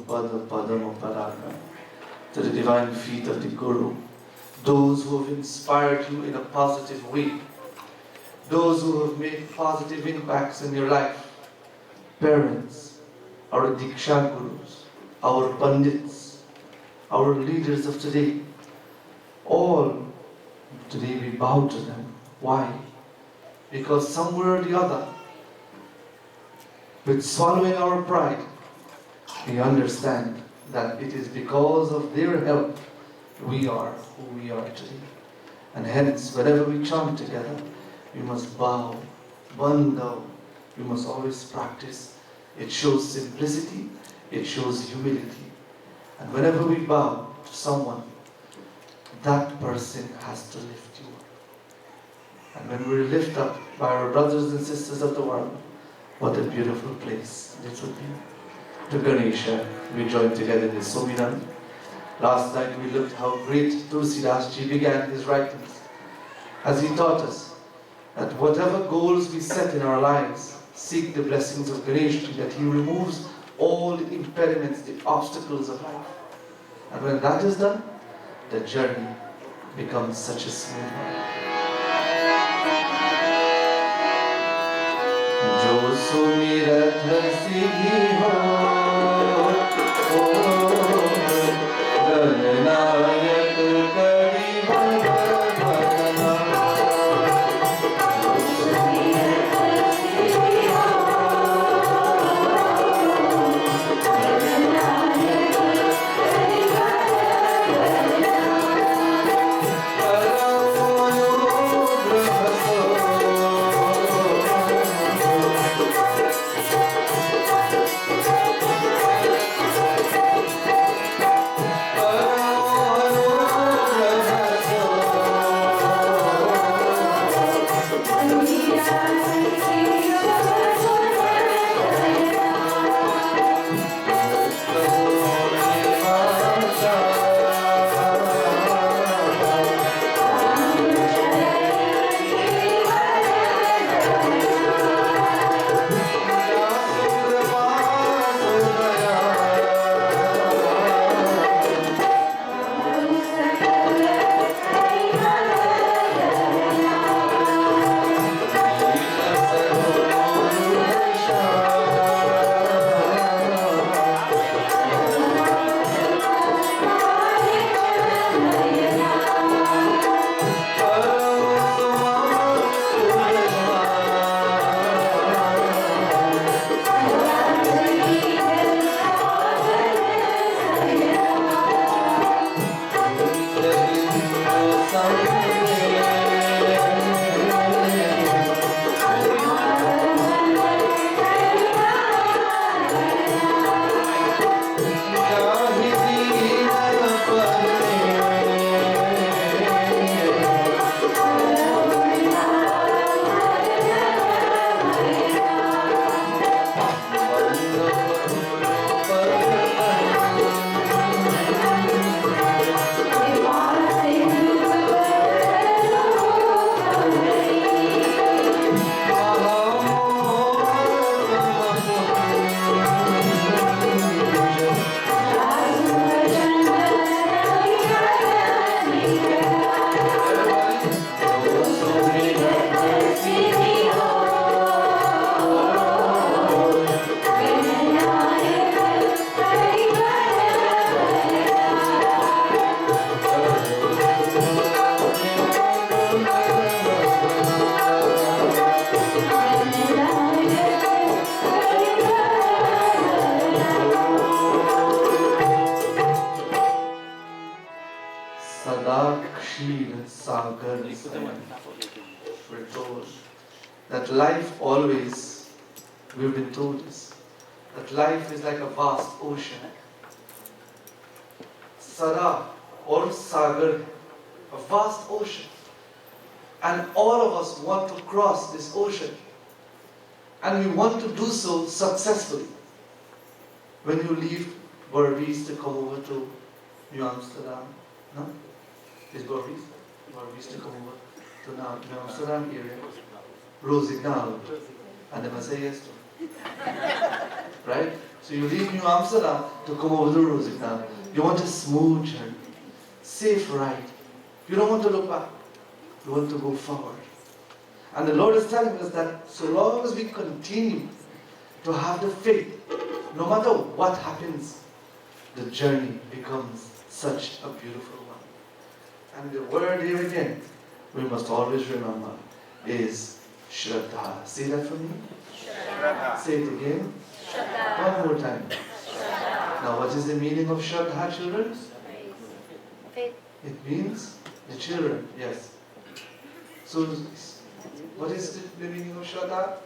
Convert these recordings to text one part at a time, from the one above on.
Pada Padama Paraka, to the divine feet of the Guru, those who have inspired you in a positive way, those who have made positive impacts in your life, parents, our Diksha Gurus, our Pandits, our leaders of today, all today we bow to them. Why? Because somewhere or the other, with swallowing our pride, we understand that it is because of their help we are who we are today. And hence, whenever we chant together, we must bow, bend down. We must always practice. It shows simplicity, it shows humility. And whenever we bow to someone, that person has to lift you up. And when we lift up by our brothers and sisters of the world, what a beautiful place this would be. To Ganesha, we joined together in the Sominan. Last night we looked how great Tulsidas Ji began his writings, as he taught us that whatever goals we set in our lives, seek the blessings of Ganesh Ji, that he removes all the impediments, the obstacles of life. And when that is done, the journey becomes such a smooth one. जो सुमिरत सिद्धि हो गणनायक करि भगवतना We're told that life always, we've been told this, that life is like a vast ocean. Sada or Sagar, a vast ocean. And all of us want to cross this ocean. And we want to do so successfully. When you leave Berbice to come over to New Amsterdam, no? Is Berbice? Berbice to come over to New Amsterdam area, Rosignol, and the Messiah. Right? So So you leave New Amsterdam to come over to Rosenthal. You want a smooth journey, safe ride. You don't want to look back. You want to go forward. And the Lord is telling us that so long as we continue to have the faith, no matter what happens, the journey becomes such a beautiful one. And the word here again, we must always remember, is Shraddha. Say that for me. Shraddha. Say it again. Shraddha. One more time. Shraddha. Now what is the meaning of Shraddha, children? Faith. It means the children, yes. So what is the meaning of Shraddha?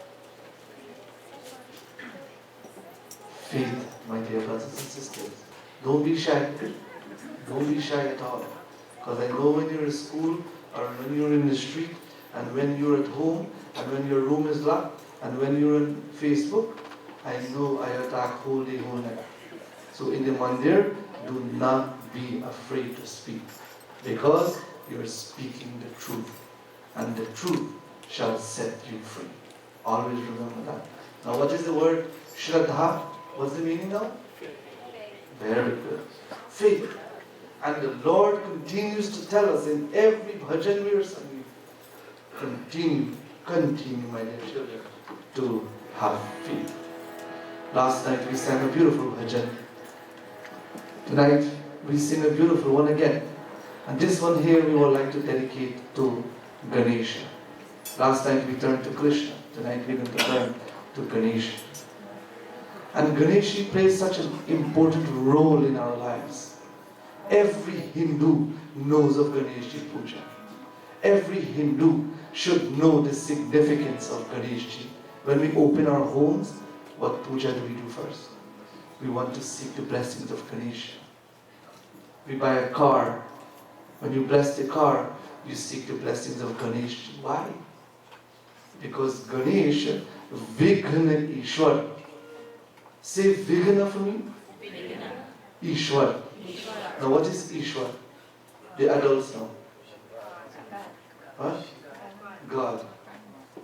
Faith, my dear brothers and sisters. Don't be shy. Don't be shy at all. Because I know when you're in school, or when you're in the street, and when you're at home, and when your room is locked, and when you're on Facebook, I know I attack whole day, whole night. So in the mandir, do not be afraid to speak. Because you're speaking the truth. And the truth shall set you free. Always remember that. Now what is the word Shraddha? What's the meaning now? Very good. Faith. And the Lord continues to tell us in every bhajan we are singing, continue, my dear children, to have faith. Last night we sang a beautiful bhajan. Tonight we sing a beautiful one again. And this one here we would like to dedicate to Ganesha. Last night we turned to Krishna. Tonight we're going to turn to Ganesha. And Ganesha plays such an important role in our lives. Every Hindu knows of Ganesha Puja. Every Hindu should know the significance of Ganesha. When we open our homes, what puja do we do first? We want to seek the blessings of Ganesha. We buy a car. When you bless the car, you seek the blessings of Ganesha. Why? Because Ganesha, Vighna Ishwar. Say Vighna for me. Vighna. Ishwar. Now what is Ishwar? The adults know. What? God.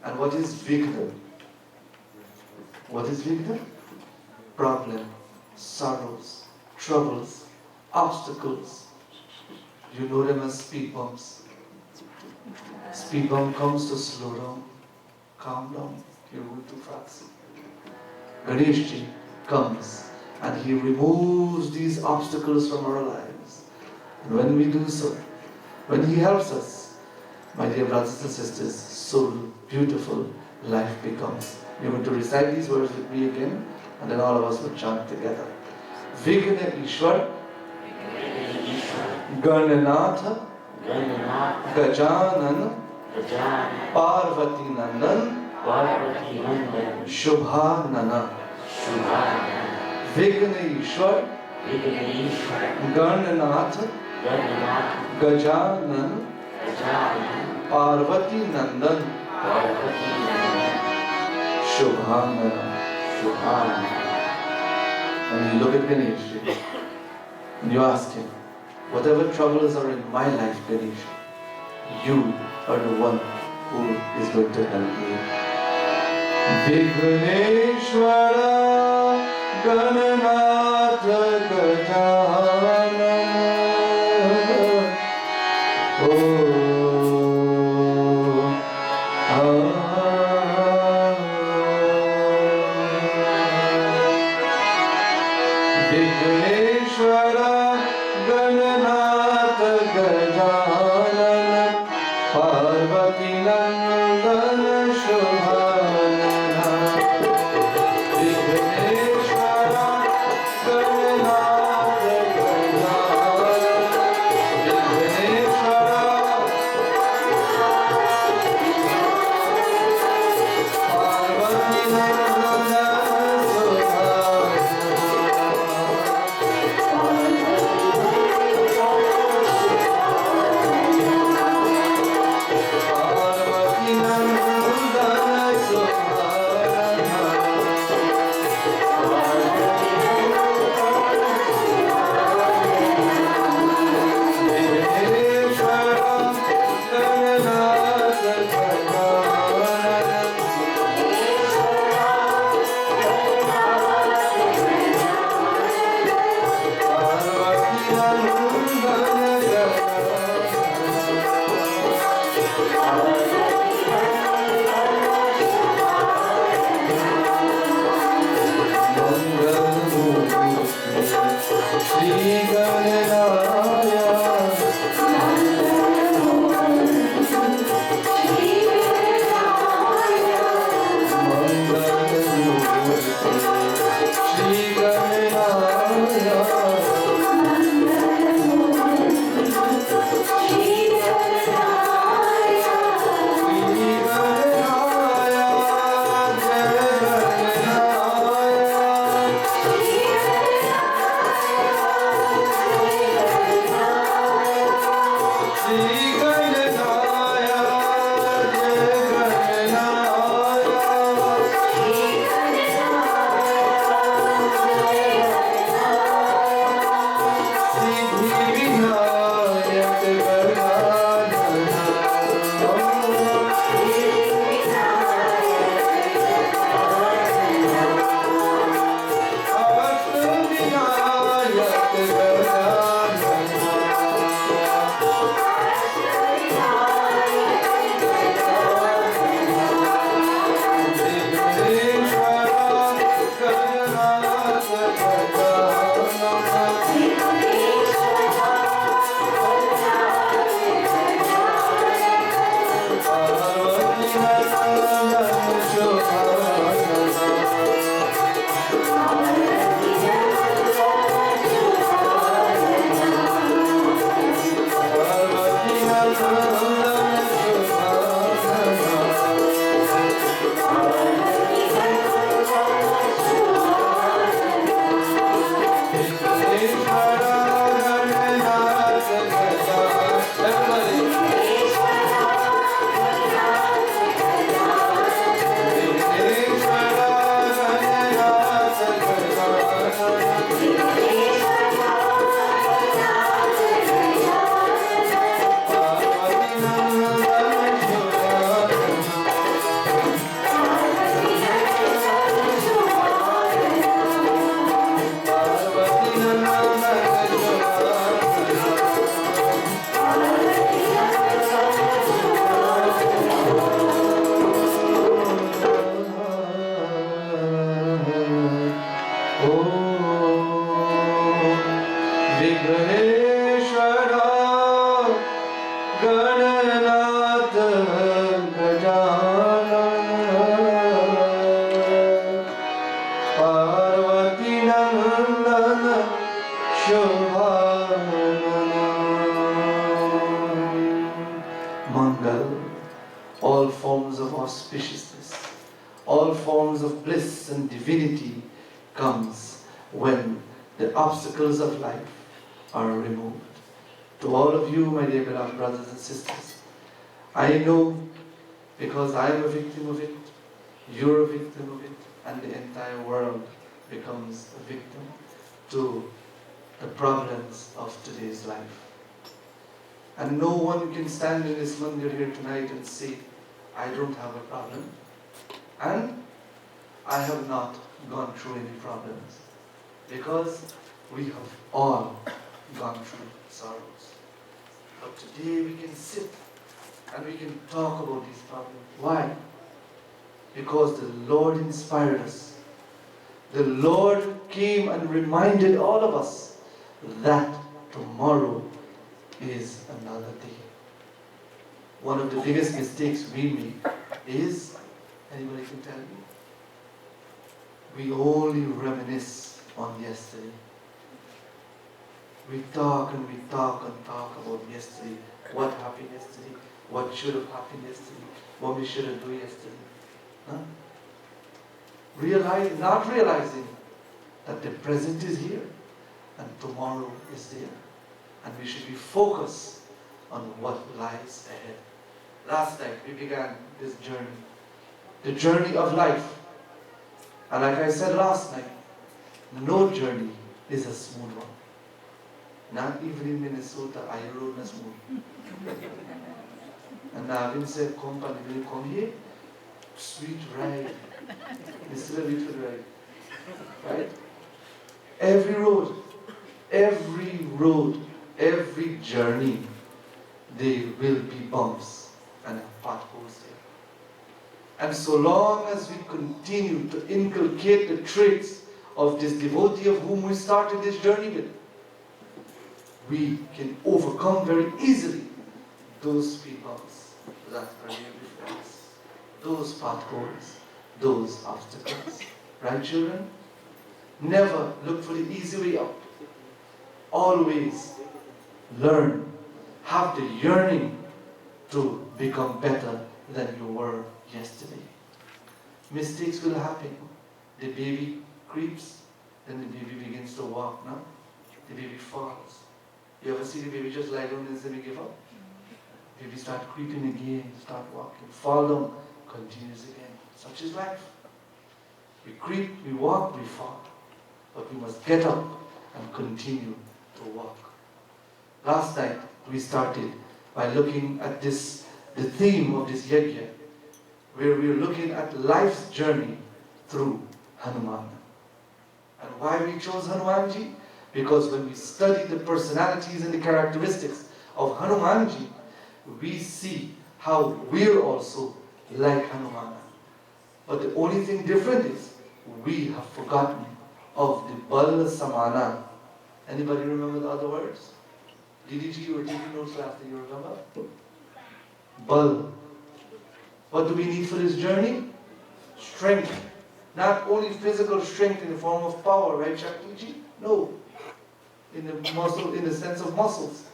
And what is Vighna? What is Vighna? Problem, sorrows, troubles, obstacles. You know them as speed bumps. Speed bump comes to slow down, calm down, you're going too fast. Ganeshji comes and he removes these obstacles from our lives. And when we do so, when he helps us, my dear brothers and sisters, so beautiful life becomes. You're going to recite these words with me again, and then all of us will chant together. Vighna Ishwar, Gananatha, Gajanan, Parvati Nandan, Shubhanana. Vighna Ishwar, Gananatha, Gajanan, Parvati Nandan, Shubhanana. And you look at Ganesha and you ask him, whatever troubles are in my life, Ganesha, you are the one who is going to help me. Vighneshwara Gananatha Gajanana. Vighneshwara Gananatha Gajanana Parvati Nandana Shubhanana. Vighneshwara Gananatha all forms of auspiciousness, all forms of bliss and divinity comes when the obstacles of life are removed. To all of you, my dear beloved brothers and sisters, I know because I am a victim of it, you're a victim of it, and the entire world becomes a victim to the problems of today's life. And no one can stand in this mandir here tonight and say, I don't have a problem, and I have not gone through any problems, because we have all gone through sorrows. But today we can sit and we can talk about these problems. Why? Because the Lord inspired us. The Lord came and reminded all of us that tomorrow is another day. One of the biggest mistakes we make is, anybody can tell me? We only reminisce on yesterday. We talk and we talk and talk about yesterday. What happened yesterday? What should have happened yesterday? What we should have done yesterday? Huh? Not realizing that the present is here and tomorrow is there. And we should be focused on what lies ahead. Last night we began this journey. The journey of life. And like I said last night, no journey is a smooth one. Not even in Minnesota, I rode a smooth. And Navin said, company will come here, sweet ride. This is a little ride. Right? Every road, every journey, there will be bumps and potholes there. And so long as we continue to inculcate the traits of this devotee of whom we started this journey with, we can overcome very easily those speed bumps that are here before us, those potholes, those obstacles. Right, children? Never look for the easy way out. Always learn, have the yearning to become better than you were yesterday. Mistakes will happen. The baby creeps, then the baby begins to walk now. The baby falls. You ever see the baby just lie down and say, give up? Baby start creeping again, start walking, fall down, continues again. Such is life. We creep, we walk, we fall. But we must get up and continue to walk. Last night we started by looking at this, the theme of this yajna, where we are looking at life's journey through Hanuman. And why we chose Hanumanji? Because when we study the personalities and the characteristics of Hanumanji, we see how we're also like Hanuman. But the only thing different is we have forgotten of the Bal Samana. Anybody remember the other words? DDG, you were taking notes last time, you remember? Bal. What do we need for this journey? Strength. Not only physical strength in the form of power, right, Shakti? No. In the muscle, in the sense of muscles.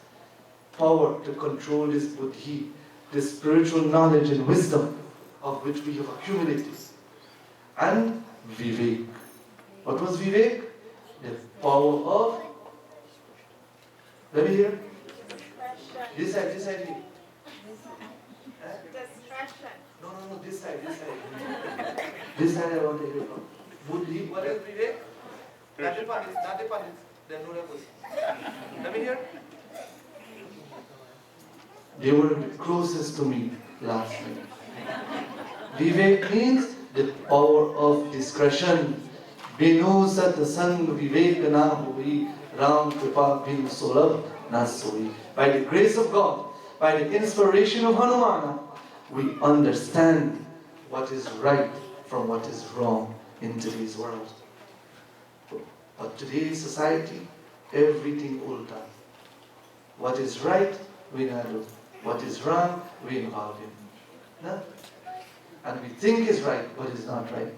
Power to control this buddhi, this spiritual knowledge and wisdom of which we have accumulated. And Vivek. What was Vivek? The power of, let me hear. This side here. Discretion. No, this side. This side I want to hear from. Buddhi, what is Vivek? Not the pandits. Then no one. Let me hear. They were the closest to me last night. Vivek means the power of discretion. Binu sat sang vivek na hui, Ram kripa bin sulabh na soi. By the grace of God, by the inspiration of Hanumana, we understand what is right from what is wrong in today's world. But today's society, everything ulta. What is right, we not do. What is wrong, we involve in. No? And we think is right, but is not right.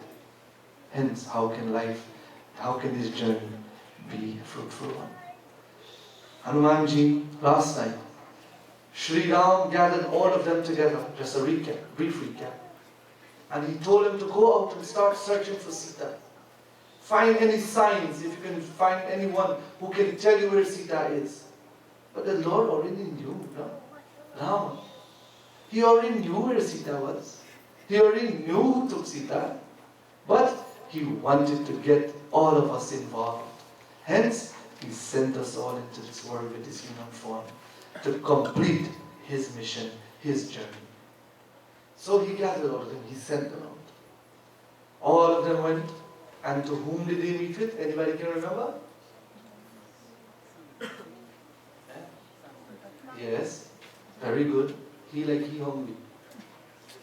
Hence, how can this journey be a fruitful one? Hanumanji, last night, Sri Ram gathered all of them together, just a recap, brief recap. And he told them to go out and start searching for Sita. Find any signs, if you can find anyone who can tell you where Sita is. But the Lord already knew, no? Ram. He already knew where Sita was. He already knew who took Sita. But he wanted to get all of us involved. Hence, he sent us all into this world with this human form to complete his mission, his journey. So he gathered all of them, he sent them out. All of them went, and to whom did they meet with? Anybody can remember? Yes, very good. He hungry.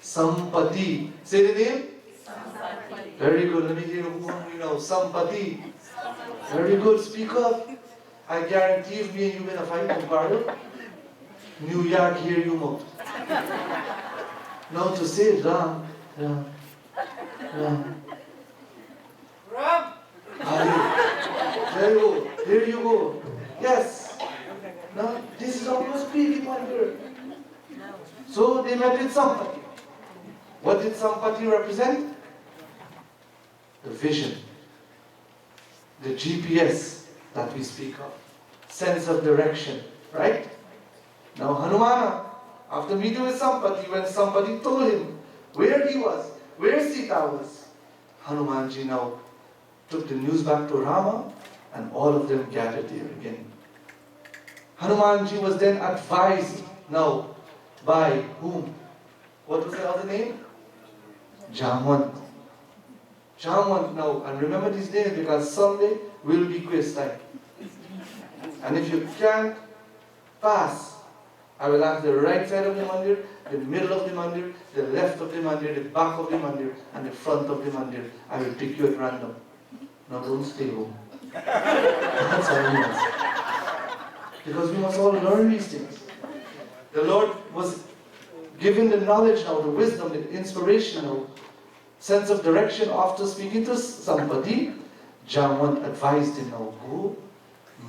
Sampati. Say the name? Sampati. Very good. Let me hear who hungry now. Sampati. Very good. Speak up. I guarantee if me and you in a fight tomorrow, New York hear you out. Now to say Ram. Ram. Very good. Here you go. Yes. Now this is how you speak in one word. So they met with Sampati. What did Sampati represent? The vision. The GPS that we speak of. Sense of direction. Right? Now Hanumana, after meeting with Sampati, when Sampati told him where he was, where Sita was, Hanumanji now took the news back to Rama and all of them gathered there again. Hanumanji was then advised now by whom? What was the other name? Jamwant. Jamwant now, and remember these names because someday will be quiz time. And if you can't pass, I will have the right side of the mandir, the middle of the mandir, the left of the mandir, the back of the mandir, and the front of the mandir. I will pick you at random. Now don't stay home. That's how it is. Because we must all learn these things. The Lord was given the knowledge now, the wisdom, the inspirational sense of direction after speaking to somebody. Jaman advised him now, go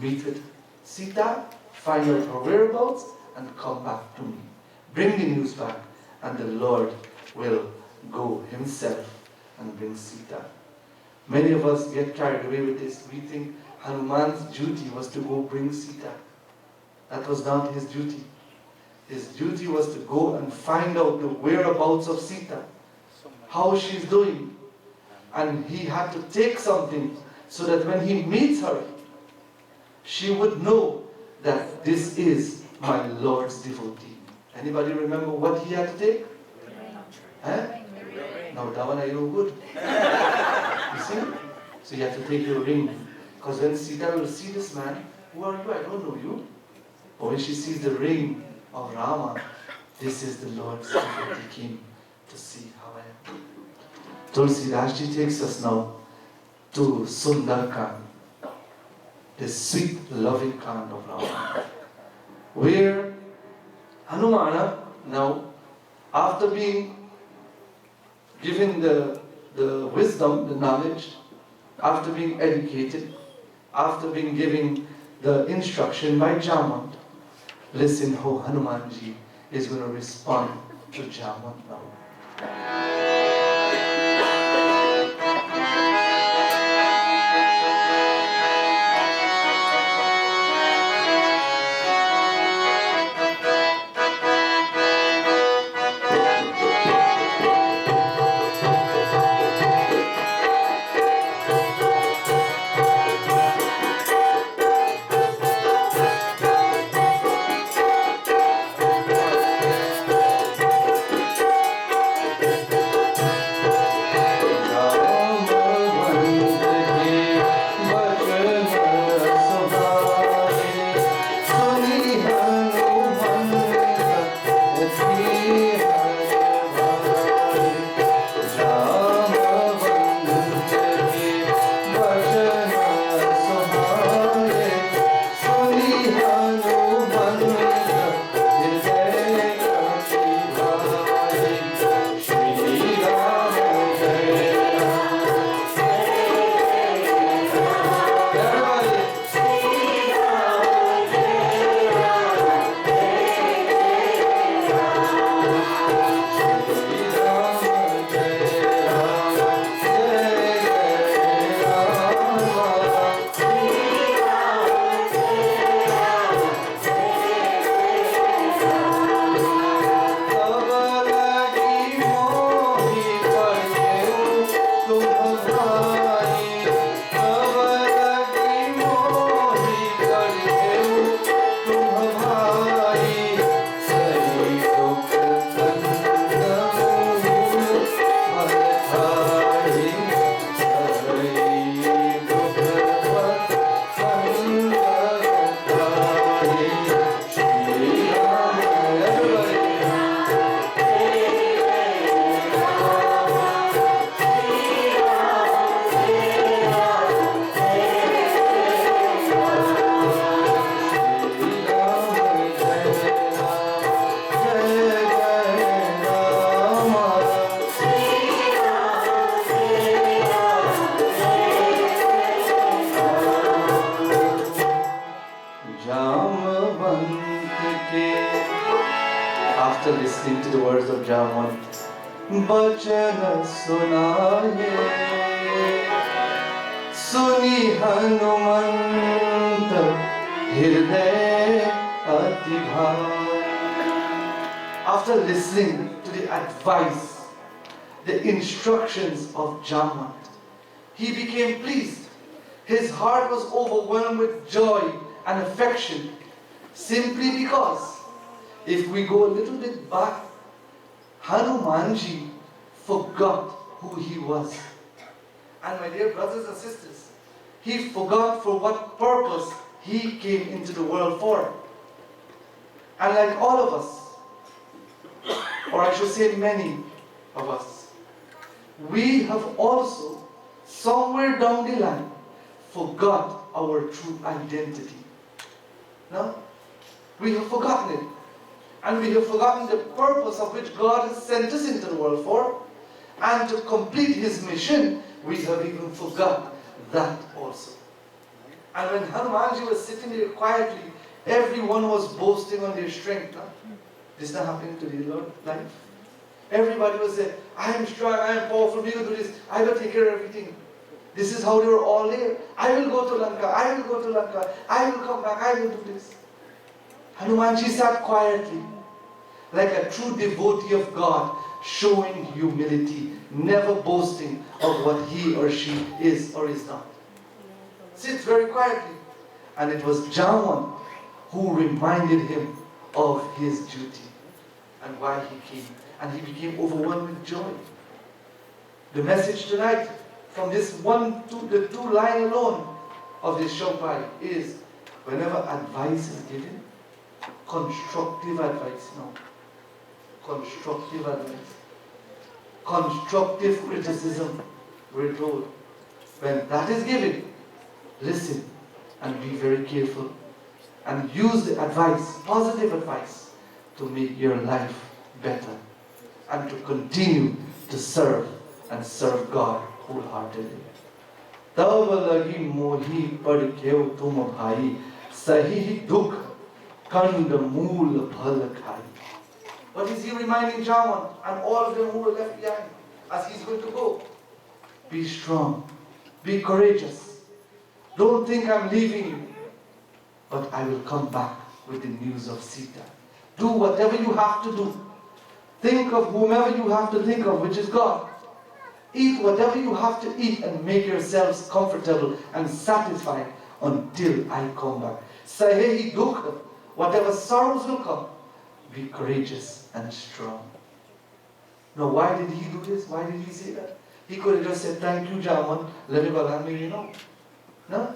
meet with Sita, find out her whereabouts, and come back to me. Bring the news back, and the Lord will go himself and bring Sita. Many of us get carried away with this. We think Hanuman's duty was to go bring Sita. That was not his duty. His duty was to go and find out the whereabouts of Sita, how she's doing. And he had to take something so that when he meets her, she would know that this is my Lord's devotee. Anybody remember what he had to take? Huh? Now that one I know good. You see? So you have to take your ring. Because when Sita will see this man, who are you? I don't know you. But when she sees the ring of Rama, this is the Lord's devotee came to see how I am. Tulsi Rashji takes us now to Sundarkand, the sweet, loving Kand of Rama, where Hanumana now, after being given the wisdom, the knowledge, after being educated, after being given the instruction by Jamant, listen how Hanumanji is going to respond to Jamant now. After listening to the words of Jamant, Bachan sunaye, suni Hanumant, hirday ati bhai. After listening to the advice, the instructions of Jamant, he became pleased. His heart was overwhelmed with joy and affection, simply because if we go a little bit back, Hanumanji forgot who he was. And my dear brothers and sisters, he forgot for what purpose he came into the world for. And like all of us, or I should say many of us, we have also, somewhere down the line, forgot our true identity. No? We have forgotten it. And we have forgotten the purpose of which God has sent us into the world for. And to complete His mission, we have even forgot that also. And when Hanumanji was sitting there quietly, everyone was boasting on their strength. Huh? This is not happening to the Lord life. Everybody was saying, I am strong, I am powerful, we will do this, I will take care of everything. This is how they were all there. I will go to Lanka, I will go to Lanka, I will come back, I will do this. Hanumanji sat quietly, like a true devotee of God, showing humility, never boasting of what he or she is or is not. Sits very quietly. And it was Jawan who reminded him of his duty and why he came. And he became overwhelmed with joy. The message tonight from this the two line alone of this Shopai is, whenever advice is given, constructive advice, no. Constructive advice. Constructive criticism, we're told. When that is given, listen and be very careful. And use the advice, positive advice, to make your life better. And to continue to serve and serve God wholeheartedly. Tab lagi mohi pad keu tum bhai, sahi dukh kand mool bhal khai. What is he reminding Jawan and all of them who were left behind as he's going to go? Be strong, be courageous. Don't think I'm leaving you, but I will come back with the news of Sita. Do whatever you have to do. Think of whomever you have to think of, which is God. Eat whatever you have to eat and make yourselves comfortable and satisfied until I come back. Sahehi dukha, whatever sorrows will come, be courageous and strong. Now, why did he do this? Why did he say that? He could have just said, thank you, Jaman, let me go and you know. No?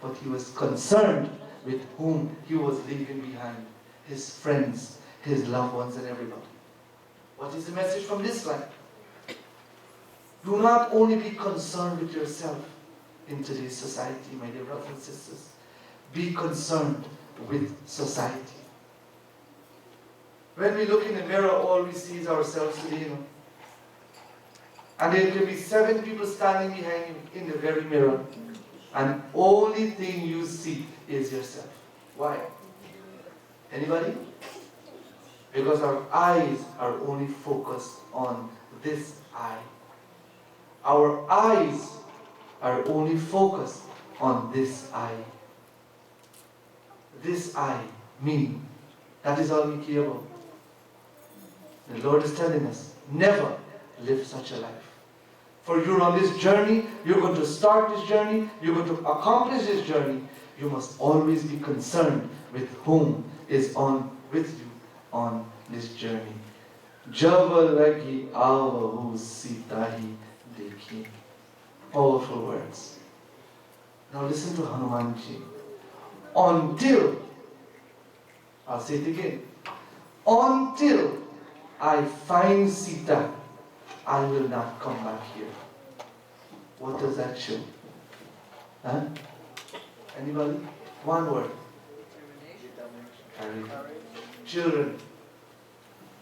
But he was concerned with whom he was leaving behind. His friends, his loved ones, and everybody. What is the message from this line? Do not only be concerned with yourself in today's society, my dear brothers and sisters. Be concerned with society. When we look in the mirror, all we see is ourselves today, you know. And there can be 7 people standing behind you in the very mirror. And only thing you see is yourself. Why? Anybody? Because our eyes are only focused on this eye. Our eyes are only focused on this eye. This eye, me. That is all we care about. The Lord is telling us, never live such a life. For you're on this journey, you're going to start this journey, you're going to accomplish this journey. You must always be concerned with whom is on with you on this journey. Java lagi avahu sitahi dekhi. Powerful words. Now listen to Hanumanji. Until, I'll say it again, until I find Sita, I will not come back here. What does that show? Huh? Anybody? One word. Courage. Children,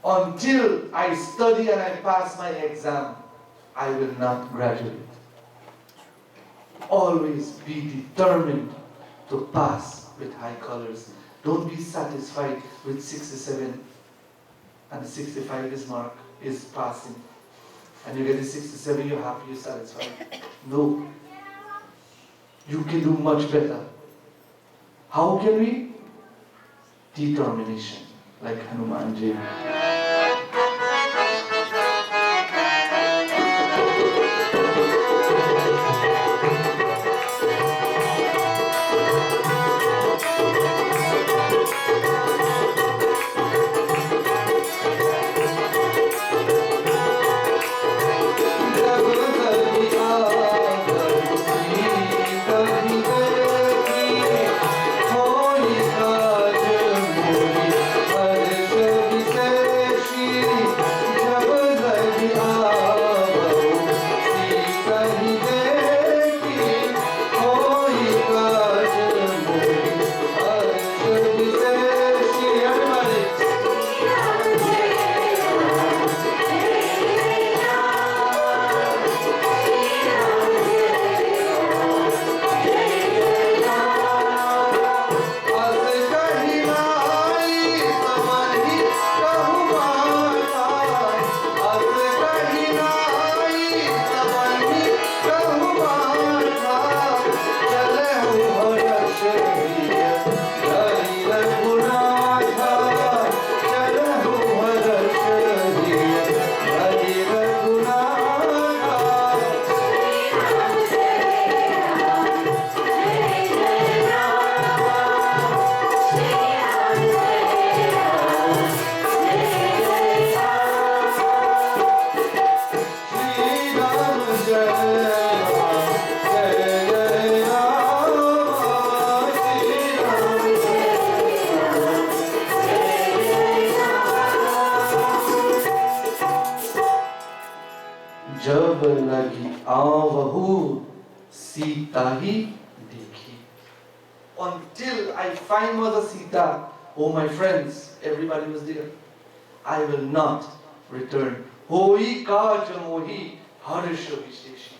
until I study and I pass my exam, I will not graduate. Always be determined to pass with high colors. Don't be satisfied with 67 and 65 is passing. And you get a 67, you're happy, you're satisfied. No. You can do much better. How can we? Determination, like Hanumanji. Shri bahu Sita hi dekhi. Until I find Mother Sita, oh my friends, everybody was there, I will not return. Hoi kaj mohi harsha visheshi.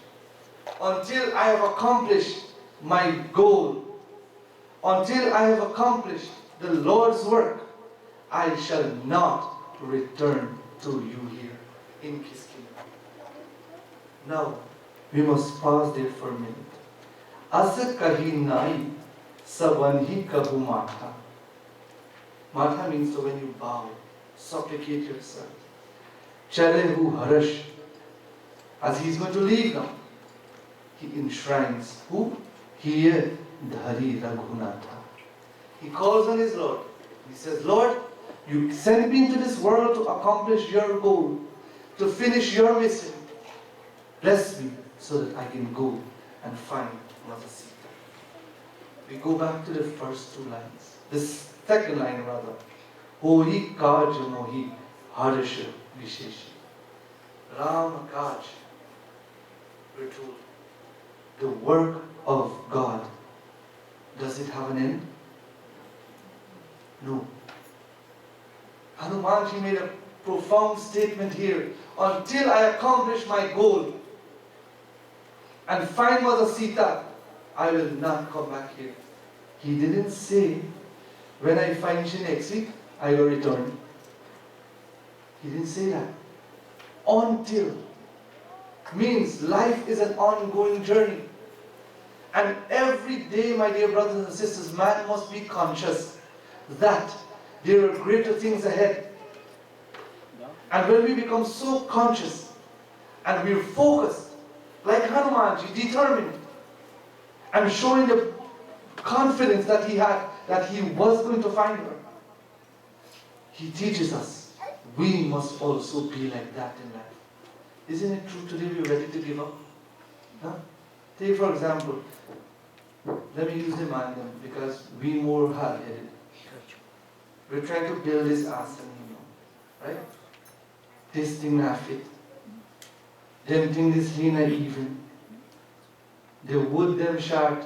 Until I have accomplished my goal, until I have accomplished the Lord's work, I shall not return to you here in Kiskina. Now, we must pause there for a minute. Asa kahi nai, savanhi kahu matha. Matha means so when you bow, supplicate yourself. Chalehu harash. As he is going to leave now, he enshrines who? Here dhari raghunatha. He calls on his Lord. He says, Lord, you sent me into this world to accomplish your goal, to finish your mission. Bless me so that I can go and find Mother Sita. We go back to the first two lines. This second line rather. Hohi kaj mohi harsha visheshi. Ram kaj. We're told. The work of God. Does it have an end? No. Hanumanji made a profound statement here. Until I accomplish my goal and find Mother Sita, I will not come back here. He didn't say, when I find she next week, I will return. He didn't say that. Until means life is an ongoing journey. And every day, my dear brothers and sisters, man must be conscious that there are greater things ahead. And when we become so conscious and we're focused, like Hanumanji, determined, and showing the confidence that he had, that he was going to find her, he teaches us we must also be like that in life. Isn't it true today we're ready to give up? Huh? Take for example, let me use the man then, because we more hard-headed. We're trying to build this asana, right? This thing not fit. Them thing this lean and even. The wood them short.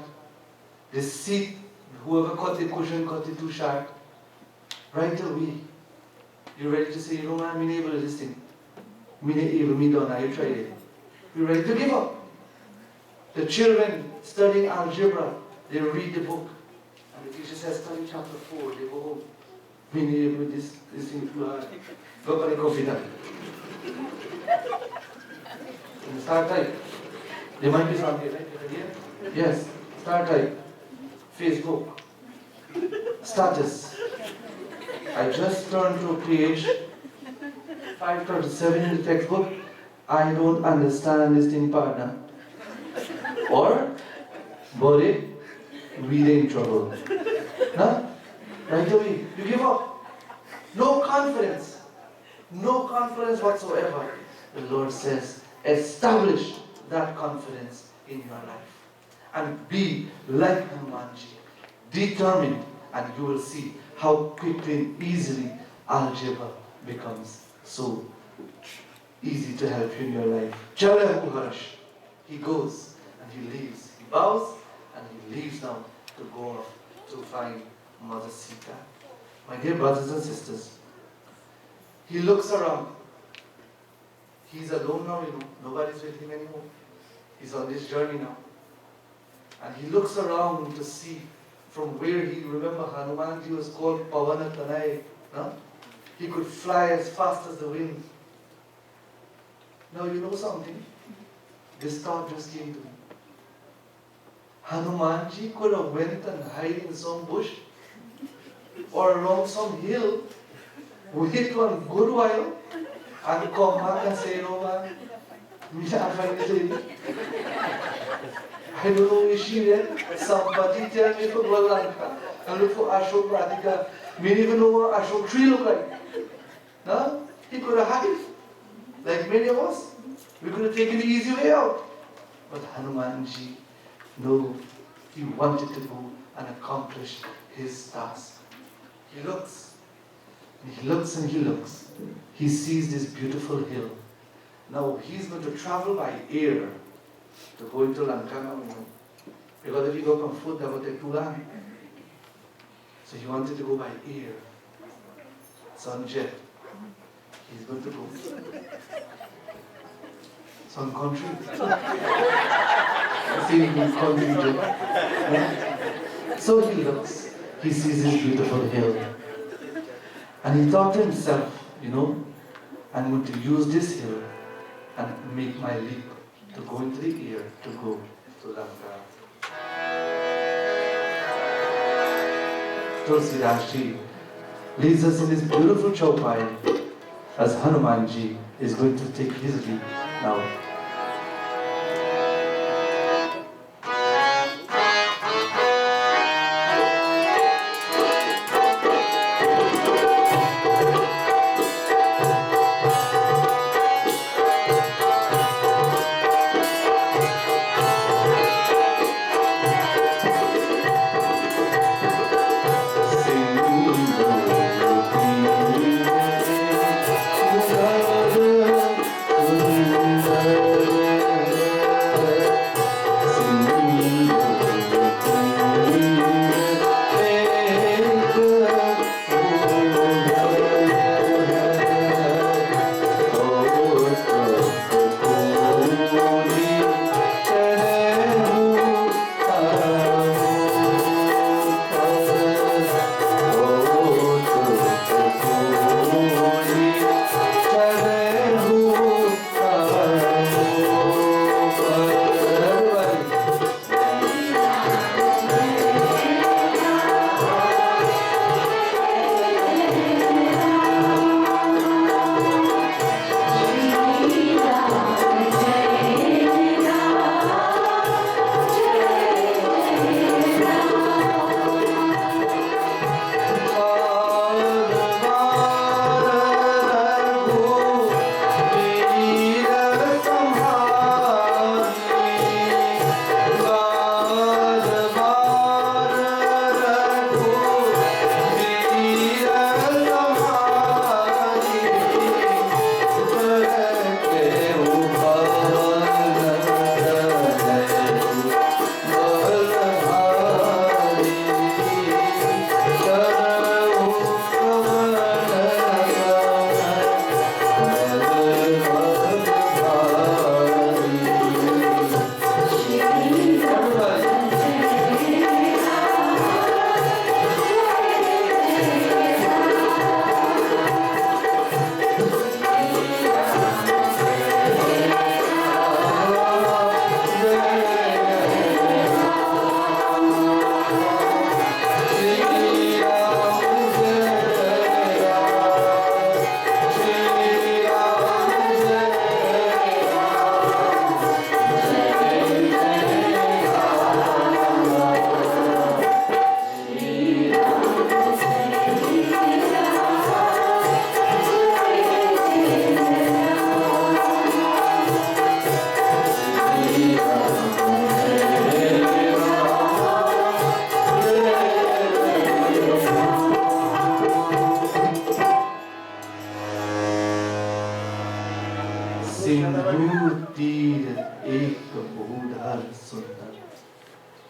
The seat, whoever cut the cushion cut it too short. Right away, you're ready to say, you know man, I'm able to this thing. Me not able, me done, I tried it. You're ready to give up. The children studying algebra, they read the book. And the teacher says, study chapter 4, they go home. Me not able, this thing too hard. Go for the coffee now. And start type. There might be something, right? Yes, start type. Facebook. Status. I just turned to page 537 in the textbook. I don't understand this thing, partner. Or, buddy, we in trouble. Huh? Right away, you give up. No confidence. No confidence whatsoever. The Lord says, establish that confidence in your life. And be like Hanumanji, determined, and you will see how quickly and easily algebra becomes so easy to help you in your life. Chalehu harash. He goes and he leaves. He bows and he leaves now to go off to find Mother Sita. My dear brothers and sisters, he looks around. He's alone now, nobody's with him anymore. He's on this journey now. And he looks around to see from where remember Hanumanji was called Pavana Tanai. No? He could fly as fast as the wind. Now you know something? This thought just came to me. Hanumanji could have went and hid in some bush or around some hill, wait one good while, and come back and say, no man, me not find this lady. I don't know where she went. Somebody tell me for Lanka and look for Ashok Radhika. Me don't even know what Ashok tree look like. No? He could have had it. Like many of us. We could have taken the easy way out. But Hanumanji, no, he wanted to go and accomplish his task. He looks, and he looks and he looks. He sees this beautiful hill. Now he's going to travel by air to go into Lanka now, because if you go on foot, that would take too long. So he wanted to go by air. It's on jet. He's going to go. It's on country. See, country jet. Yeah. So he looks. He sees this beautiful hill. And he thought to himself, I'm going to use this hill and make my leap to go into the air, to go to Lanka. Tulsidas Ji leads us in this beautiful chaupai as Hanumanji is going to take his leap now.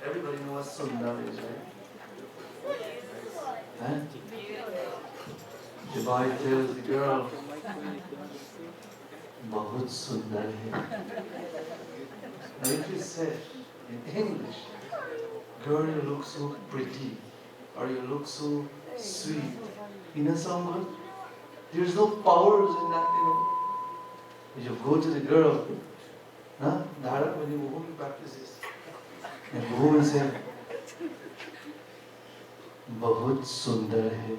Everybody knows what Sundar is, right? Huh? The boy tells the girl, Bahut Sundar hai. Now if you say in English, girl, you look so pretty, or you look so sweet, sound good? There's no powers in that, You go to the girl, Dhara, when you go home, you practice this. And go home and say, Bahut Sundar hai.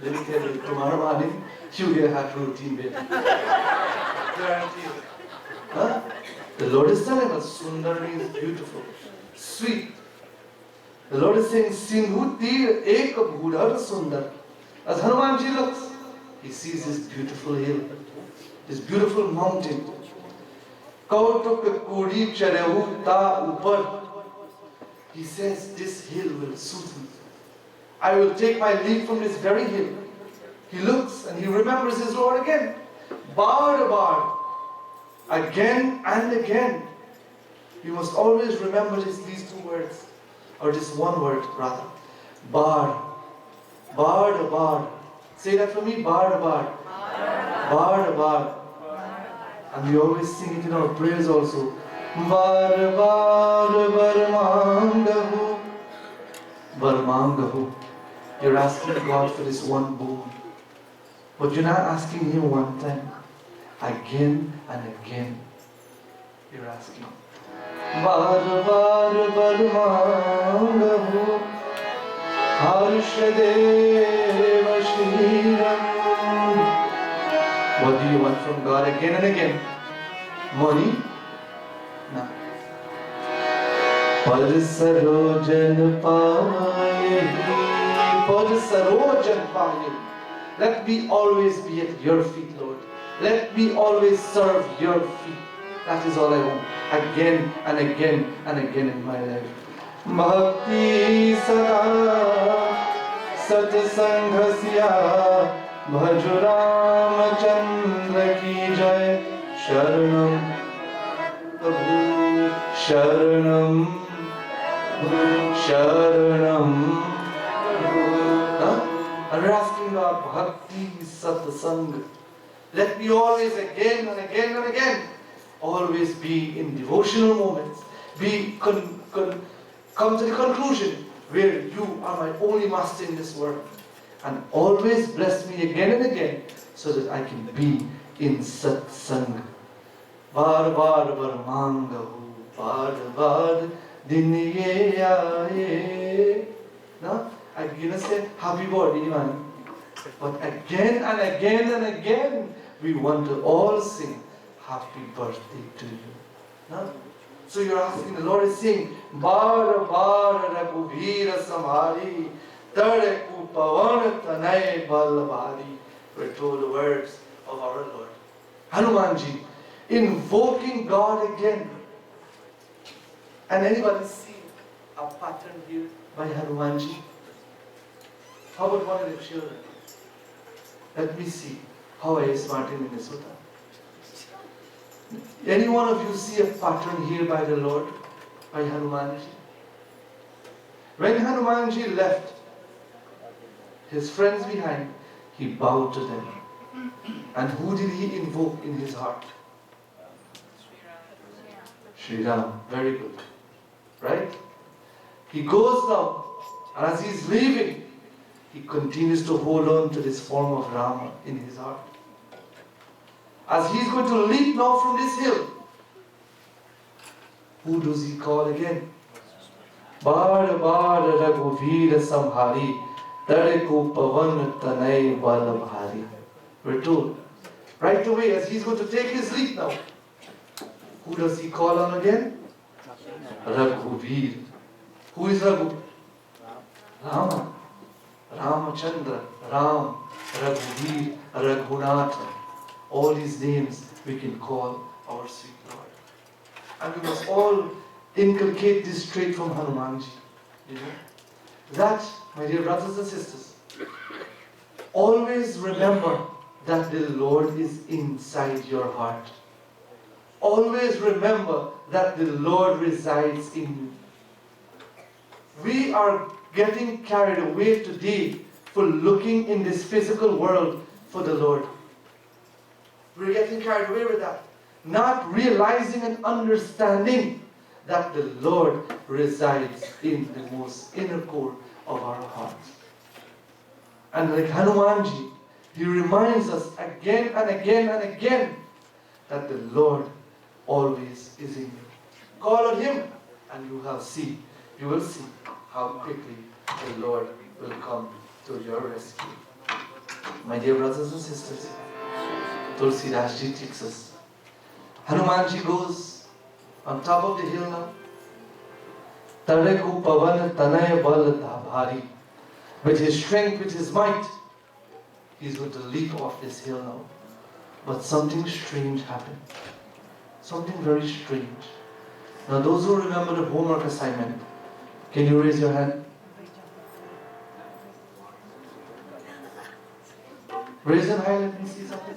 Let me tell you, tomorrow morning, you get a half routine bed. Guarantee you. The Lord is telling us, Sundar means beautiful, sweet. The Lord is saying, Sindhu tir ek bhudar sundar. As Hanumanji looks, he sees this beautiful hill, this beautiful mountain. Kautuk kudi charehu ta upar. He says, this hill will suit me. I will take my leave from this very hill. He looks and he remembers his Lord again. Bar bar. Again and again. You must always remember these two words, or this one word rather. Bar. Bar, bar. Say that for me. Bar, bar. Bar, bar. And we always sing it in our prayers also. Bar, bar, barmangahu. Barmangahu. You're asking God for this one boon. But you're not asking Him one time. Again and again. You're asking. Bar, bar, barmangahu. Harshadeva Shriram. What do you want from God again and again? Money? No. Pad sarojan paye. Pad sarojan paye. Let me always be at your feet, Lord. Let me always serve your feet. That is all I want. Again and again and again in my life. Bhakti sada satsanghasya bhaju Ramachandra ki jai. Sharanam Prabhu Sharanam Sharanam. And we're asking God, Bhakti Satsang. Let me always again and again and again always be in devotional moments. Come to the conclusion where you are my only master in this world. And always bless me again and again so that I can be in satsang. Bar bar bar mangahu, bar bar diniye aaye. No? I'm going to say happy birthday, man. But again and again and again, we want to all sing happy birthday to you. No? So you're asking, the Lord is saying, Bar bar raghuvira samhari, tare ku pavan tanay balabhari. We're told the words of our Lord. Hanumanji, invoking God again. And anybody see a pattern here by Hanumanji? How about one of the children? Let me see how I is smarting in the sutta. Any one of you see a pattern here by the Lord, by Hanumanji? When Hanumanji left his friends behind, he bowed to them. And who did he invoke in his heart? Sri Ram. Very good. Right? He goes now, and as he's leaving, he continues to hold on to this form of Rama in his heart. As he's going to leap now from this hill, who does he call again? Bar bar raghuvira samhari, tare ko pavan tanay balabhari. We're told. Right away, as he's going to take his leap now, who does he call on again? Raghuvir. Who is Raghu? Rama. Ramachandra, Ram, Raghuvir, Raghunatha. All these names we can call our sweet Lord. And we must all inculcate this trait from Hanumanji. You know? That, my dear brothers and sisters, always remember that the Lord is inside your heart. Always remember that the Lord resides in you. We are getting carried away today for looking in this physical world for the Lord. We're getting carried away with that. Not realizing and understanding that the Lord resides in the most inner core of our hearts. And like Hanumanji, he reminds us again and again and again that the Lord always is in you. Call on Him and you will see how quickly the Lord will come to your rescue. My dear brothers and sisters, Tulsidas ji teaches us. Hanumanji goes on top of the hill now. Tareku pavan tanay bal dhabari. With his strength, with his might, he's going to leap off this hill now. But something strange happened. Something very strange. Now those who remember the homework assignment, can you raise your hand? Raise them high, let me see something.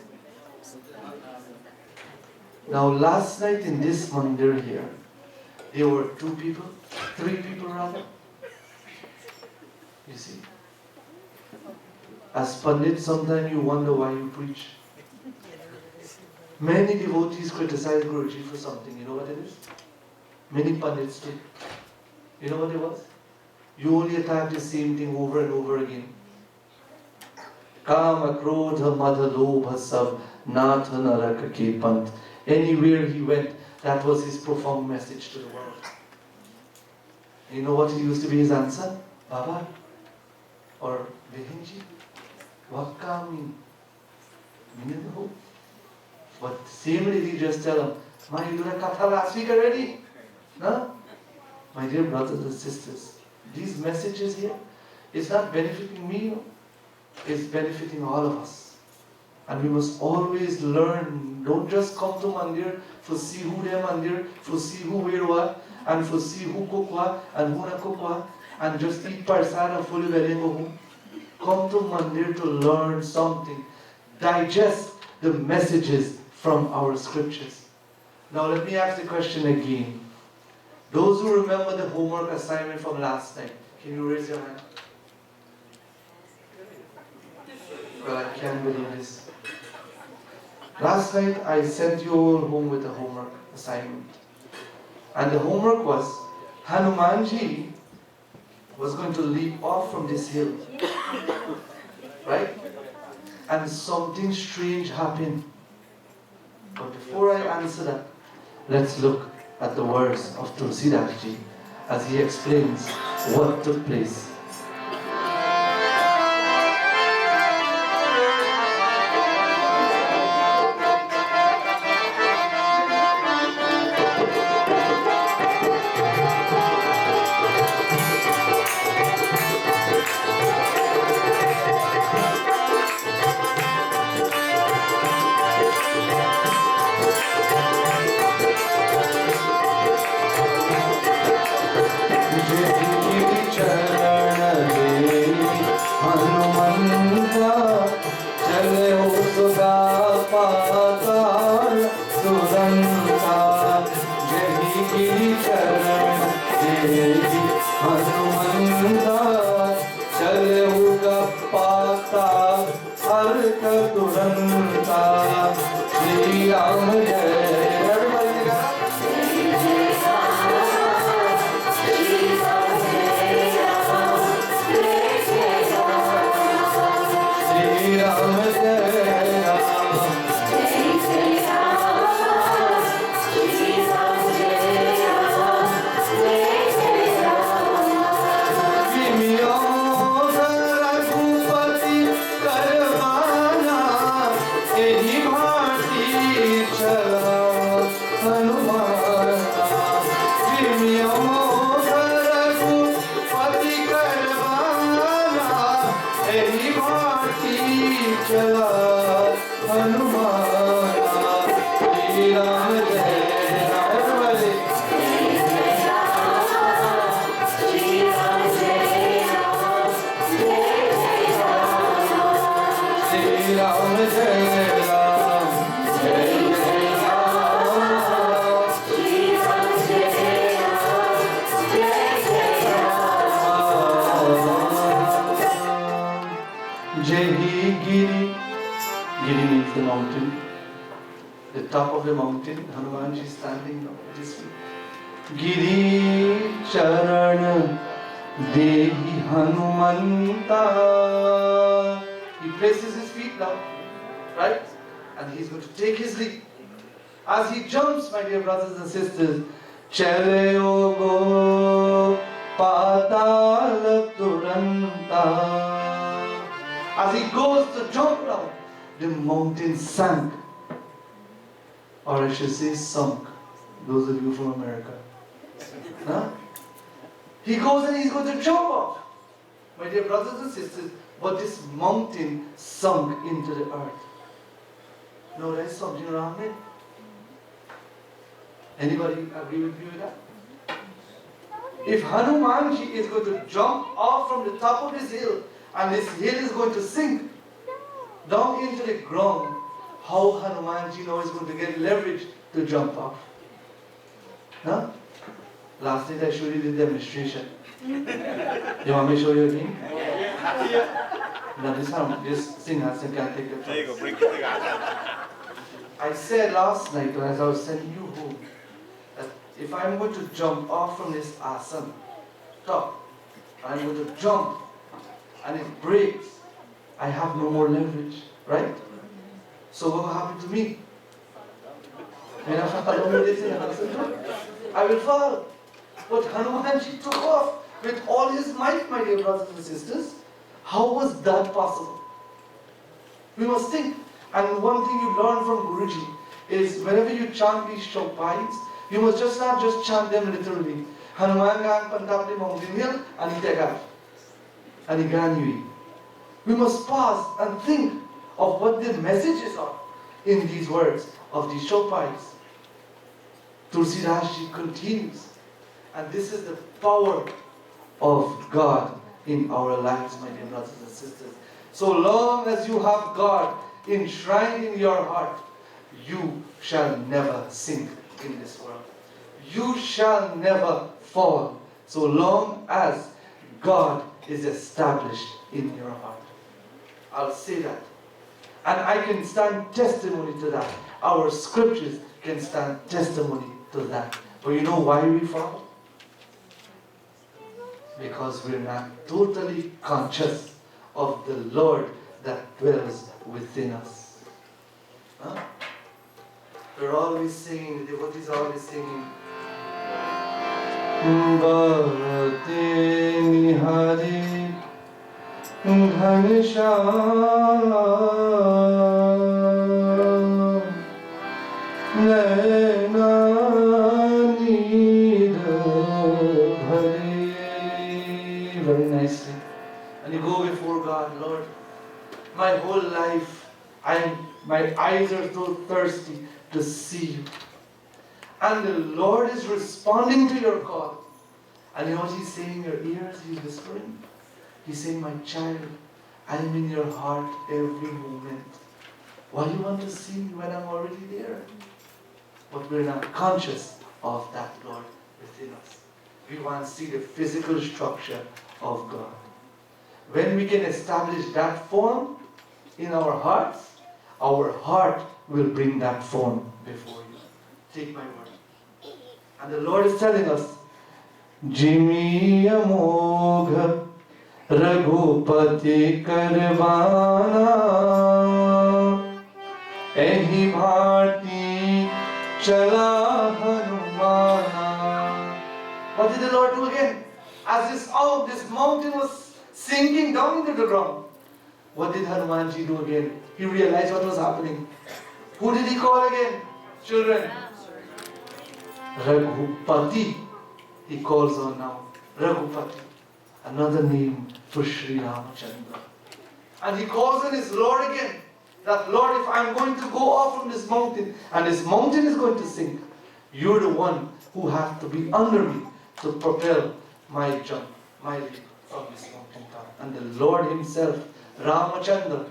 Now last night in this mandir here, There were 2 people, 3 people rather. You see? As Pandit, sometimes you wonder why you preach. Many devotees criticize Guruji for something. You know what it is? Many Pandits did. You know what it was? You only attack the same thing over and over again. Kama, Krodha, Madha, Lobha, Sab, Natha, Naraka, Ke, Pant. Anywhere he went, that was his profound message to the world. You know what used to be his answer? Baba or Behinji? What can mean? Meaning the hope. But same lady just tell him, Ma, you did a katha last week already? No? My dear brothers and sisters, these messages here, it's not benefiting me, no? It's benefiting all of us. And we must always learn. Don't just come to Mandir for see who they Mandir, for see who wear what, and for see who cook what, and who not cook what, and just eat parsad and fully well go home. Come to Mandir to learn something. Digest the messages from our scriptures. Now let me ask the question again. Those who remember the homework assignment from last night, can you raise your hand? Well, I can't believe this. Last night I sent you all home with a homework assignment. And the homework was, Hanumanji was going to leap off from this hill. Right? And something strange happened. But before I answer that, let's look at the words of Tulsidas Ji as he explains what took place. Giri Charan Dehi Hanumanta. He places his feet down, right? And he's going to take his leap. As he jumps, my dear brothers and sisters, Chale Ogo Patal Turanta. As he goes to jump down, the mountain sank. Or I should say sunk. Those of you from America. Huh? He goes and he's going to jump off. My dear brothers and sisters, but this mountain sunk into the earth. No, there's something wrong there. Anybody agree with me with that? If Hanumanji is going to jump off from the top of this hill and this hill is going to sink down into the ground, how Hanumanji now is going to get leverage to jump off? Huh? Last night I showed you the demonstration. You want me to show you again? Now this thing has to can't take the There you go, place. bring it together. I said last night as I was sending you home that if I'm going to jump off from this asana, top, I'm going to jump and it breaks, I have no more leverage, right? So what will happen to me? When I will fall. But Hanumanji took off with all his might, my dear brothers and sisters. How was that possible? We must think. And one thing you learn from Guruji is whenever you chant these shobhais, you must just not just chant them literally. Hanuman gan pantapli mountain and he take off. And he gan you. We must pause and think of what the messages are in these words of these shobhais. Tulsidas continues. And this is the power of God in our lives, my dear brothers and sisters. So long as you have God enshrined in your heart, you shall never sink in this world. You shall never fall, so long as God is established in your heart. I'll say that. And I can stand testimony to that. Our scriptures can stand testimony to that. But you know why we fall? Because we're not totally conscious of the Lord that dwells within us. Huh? We're always singing, the devotees are always singing. Bhakti Nihari Ghanshyam Naina Nidhari. Very nicely. And you go before God, Lord, my whole life, my eyes are so thirsty to see you. And the Lord is responding to your call. And you know what He's saying in your ears? He's whispering. He's saying, my child, I am in your heart every moment. Why do you want to see me when I'm already there? But we're not conscious of that Lord within us. We want to see the physical structure of God. When we can establish that form in our hearts, our heart will bring that form before you. Take my word. And the Lord is telling us, Jimi Amogha Raghupati Karvana Ehi Bharti Chala Hanumana. What did the Lord do again? As this mountain was sinking down into the ground, what did Hanumanji do again? He realized what was happening. Who did he call again? Children. Raghupati. He calls on now. Raghupati. Another name for Sri Ramachandra. And he calls on his Lord again. That Lord, if I'm going to go off from this mountain, and this mountain is going to sink, you're the one who has to be under me to propel my jump, my leap from this mountain top. And the Lord himself, Ramachandra,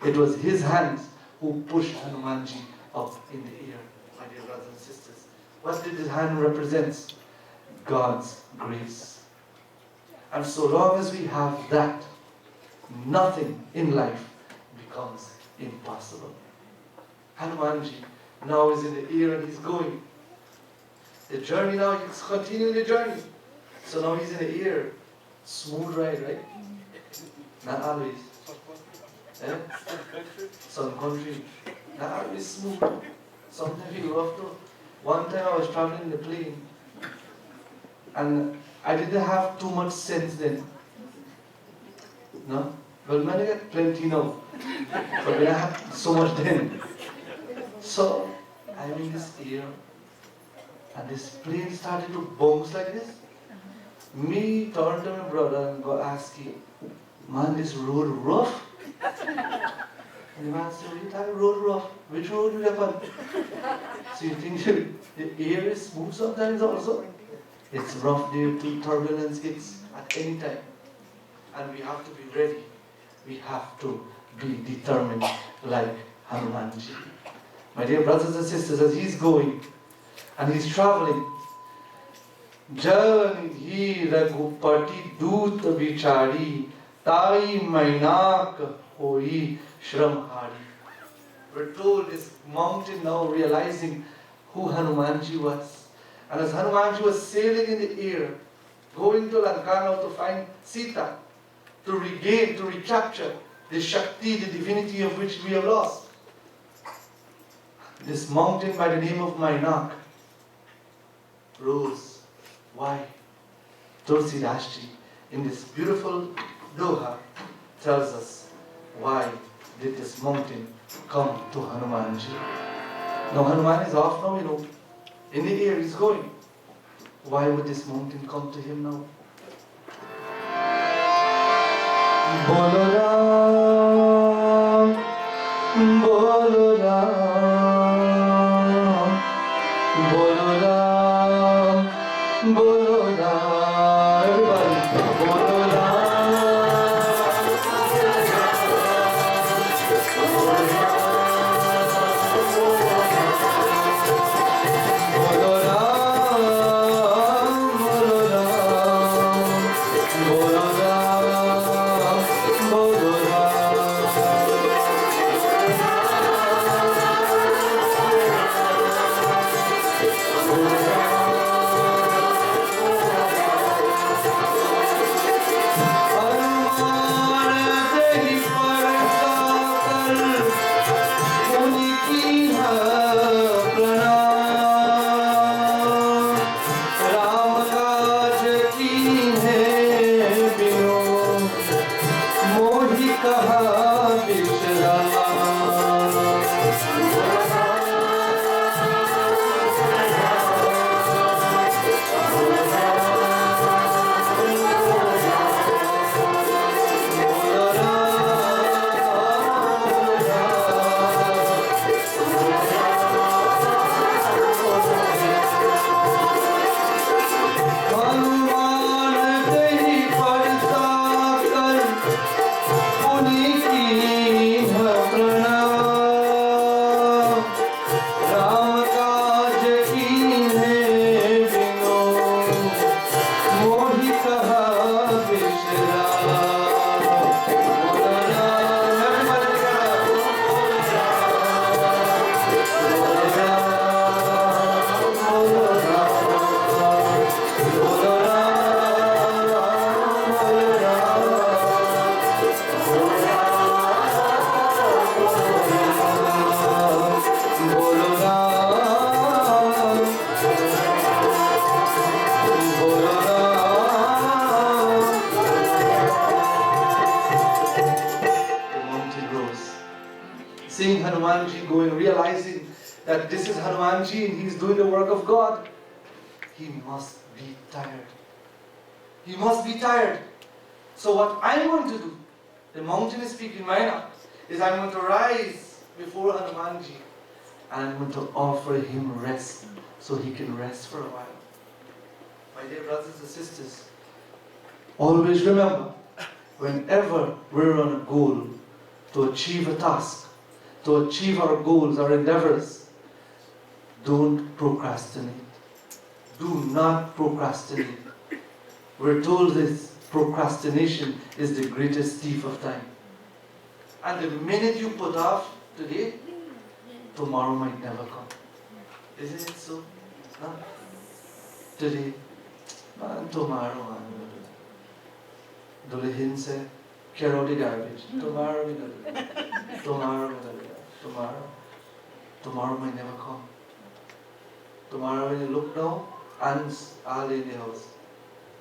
it was his hands who pushed Hanumanji up in the air, my dear brothers and sisters. What did his hand represent? God's grace. And so long as we have that, nothing in life becomes impossible. Hanumanji now is in the air and he's going. The journey now, he's continuing the journey. So now he's in the air. Smooth ride, right? Not always. Eh? Some country, not always smooth. Sometimes you rough too. One time I was traveling in the plane and I didn't have too much sense then. No? Well, man, I got plenty now. But when I had so much then. So, I'm in this air and this plane started to bounce like this. Me turn to my brother and go ask him, man, this road rough? And the man said, what you talking road rough? Which road you have on? So you think the air is smooth sometimes also? It's rough there too, turbulence hits at any time. And we have to be ready. We have to be determined like Hanumanji. My dear brothers and sisters, as he's going and he's traveling, Janidhi Raghupati Dut Vichari Tai Mainak Hoi Shramhari. We're told this mountain now realizing who Hanumanji was. And as Hanumanji was sailing in the air, going to Lanka now to find Sita, to regain, to recapture the Shakti, the divinity of which we have lost. This mountain by the name of Mainak rose. Why? Tulsi Dashji in this beautiful Doha tells us why did this mountain come to Hanumanji. Now Hanuman is off now, in the air he's going. Why would this mountain come to him now? Bolo Ram, Bolo Ram, Bolo Ram, Bolo Ram. Everybody, Bolo seeing Hanumanji going, realizing that this is Hanumanji and he's doing the work of God, he must be tired. He must be tired. So what I'm going to do, the mountain is speaking right now, is I'm going to rise before Hanumanji and I'm going to offer him rest so he can rest for a while. My dear brothers and sisters, always remember, whenever we're on a goal to achieve a task, to achieve our goals, our endeavors, don't procrastinate. Do not procrastinate. We're told this procrastination is the greatest thief of time. And the minute you put off today, tomorrow might never come. Isn't it so? Huh? Today, man, tomorrow, Dulehin said, clear out the garbage. Tomorrow we're going to do it. Tomorrow we're going to do it. Tomorrow might never come. Tomorrow when you look now, ants are in the house.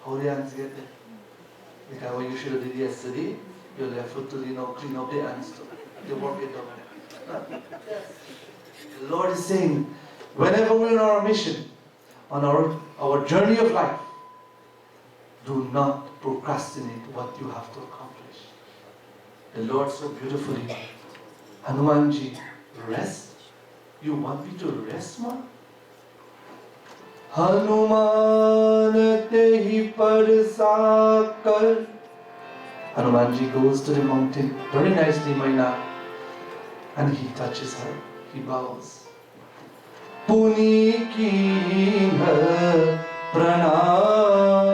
How the ants get there? Because what you should have did yesterday, you're left to clean up the ants too. They work it down there. The Lord is saying, whenever we're on our mission, on our journey of life, do not procrastinate what you have to accomplish. The Lord so beautifully, Hanumanji, rest? You want me to rest, man? Hanuman tehi parsakar. Hanumanji goes to the mountain, very nicely, Maina, and he touches her, he bows. Puni ki Pranam.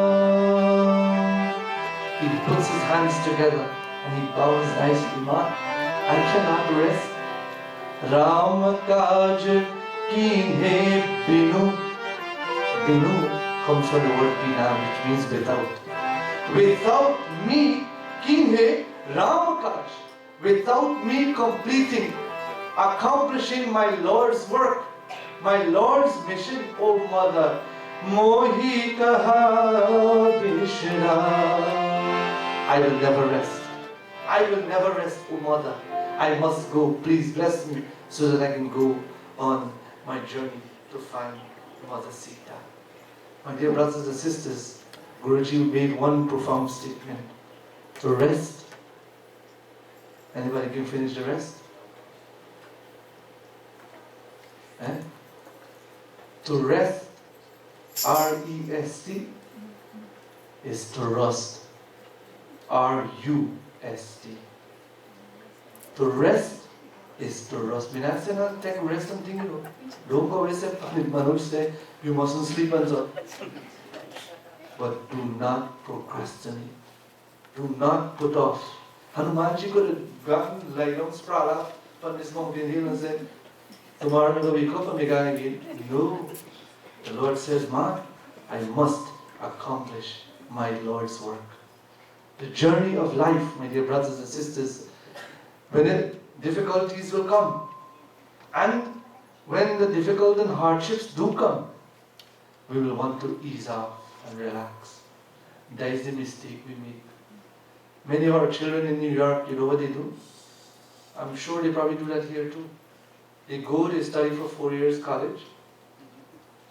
He puts his hands together and he bows nicely. Ma, I cannot rest. Ram kaj ki he binu. Binu comes from the word bina, which means without. Without me, King He, Ram kaj. Without me completing, accomplishing my Lord's work, my Lord's mission, O Mother, Mohi kaha bishra. I will never rest. I will never rest, O Mother. I must go. Please bless me so that I can go on my journey to find Mother Sita. My dear brothers and sisters, Guruji made one profound statement. To rest. Anybody can finish the rest? To rest, R-E-S-T, is to rust, R-U-S-T. To rest is to rust. Mean I say not take rest and think, don't go away, say, Manoj say, you mustn't sleep and so. But do not procrastinate. Do not put off. Hanumanji could have gotten lie down, sprawl up on this mountain hill and said, tomorrow I'm going to wake up and be going again. No. The Lord says, Ma, I must accomplish my Lord's work. The journey of life, my dear brothers and sisters, when difficulties will come, and when the difficult and hardships do come, we will want to ease off and relax. That is the mistake we make. Many of our children in New York, you know what they do? I'm sure they probably do that here too. They go, they study for 4 years college,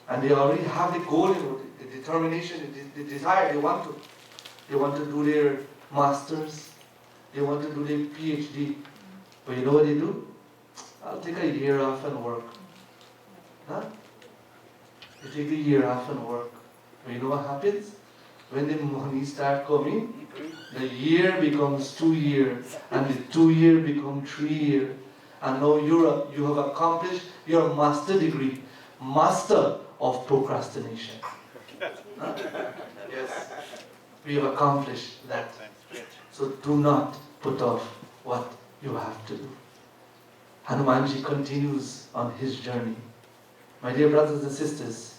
and they already have the goal, the determination, the desire, they want to. They want to do their masters, they want to do their PhD. But you know what they do? I'll take a year off and work. Huh? They take a year off and work. But you know what happens? When the money starts coming, the year becomes 2 years, and the 2 year becomes 3 years. And now you have accomplished your master degree, master of procrastination. Huh? Yes, we have accomplished that. So do not put off what you have to do. Hanumanji continues on his journey. My dear brothers and sisters,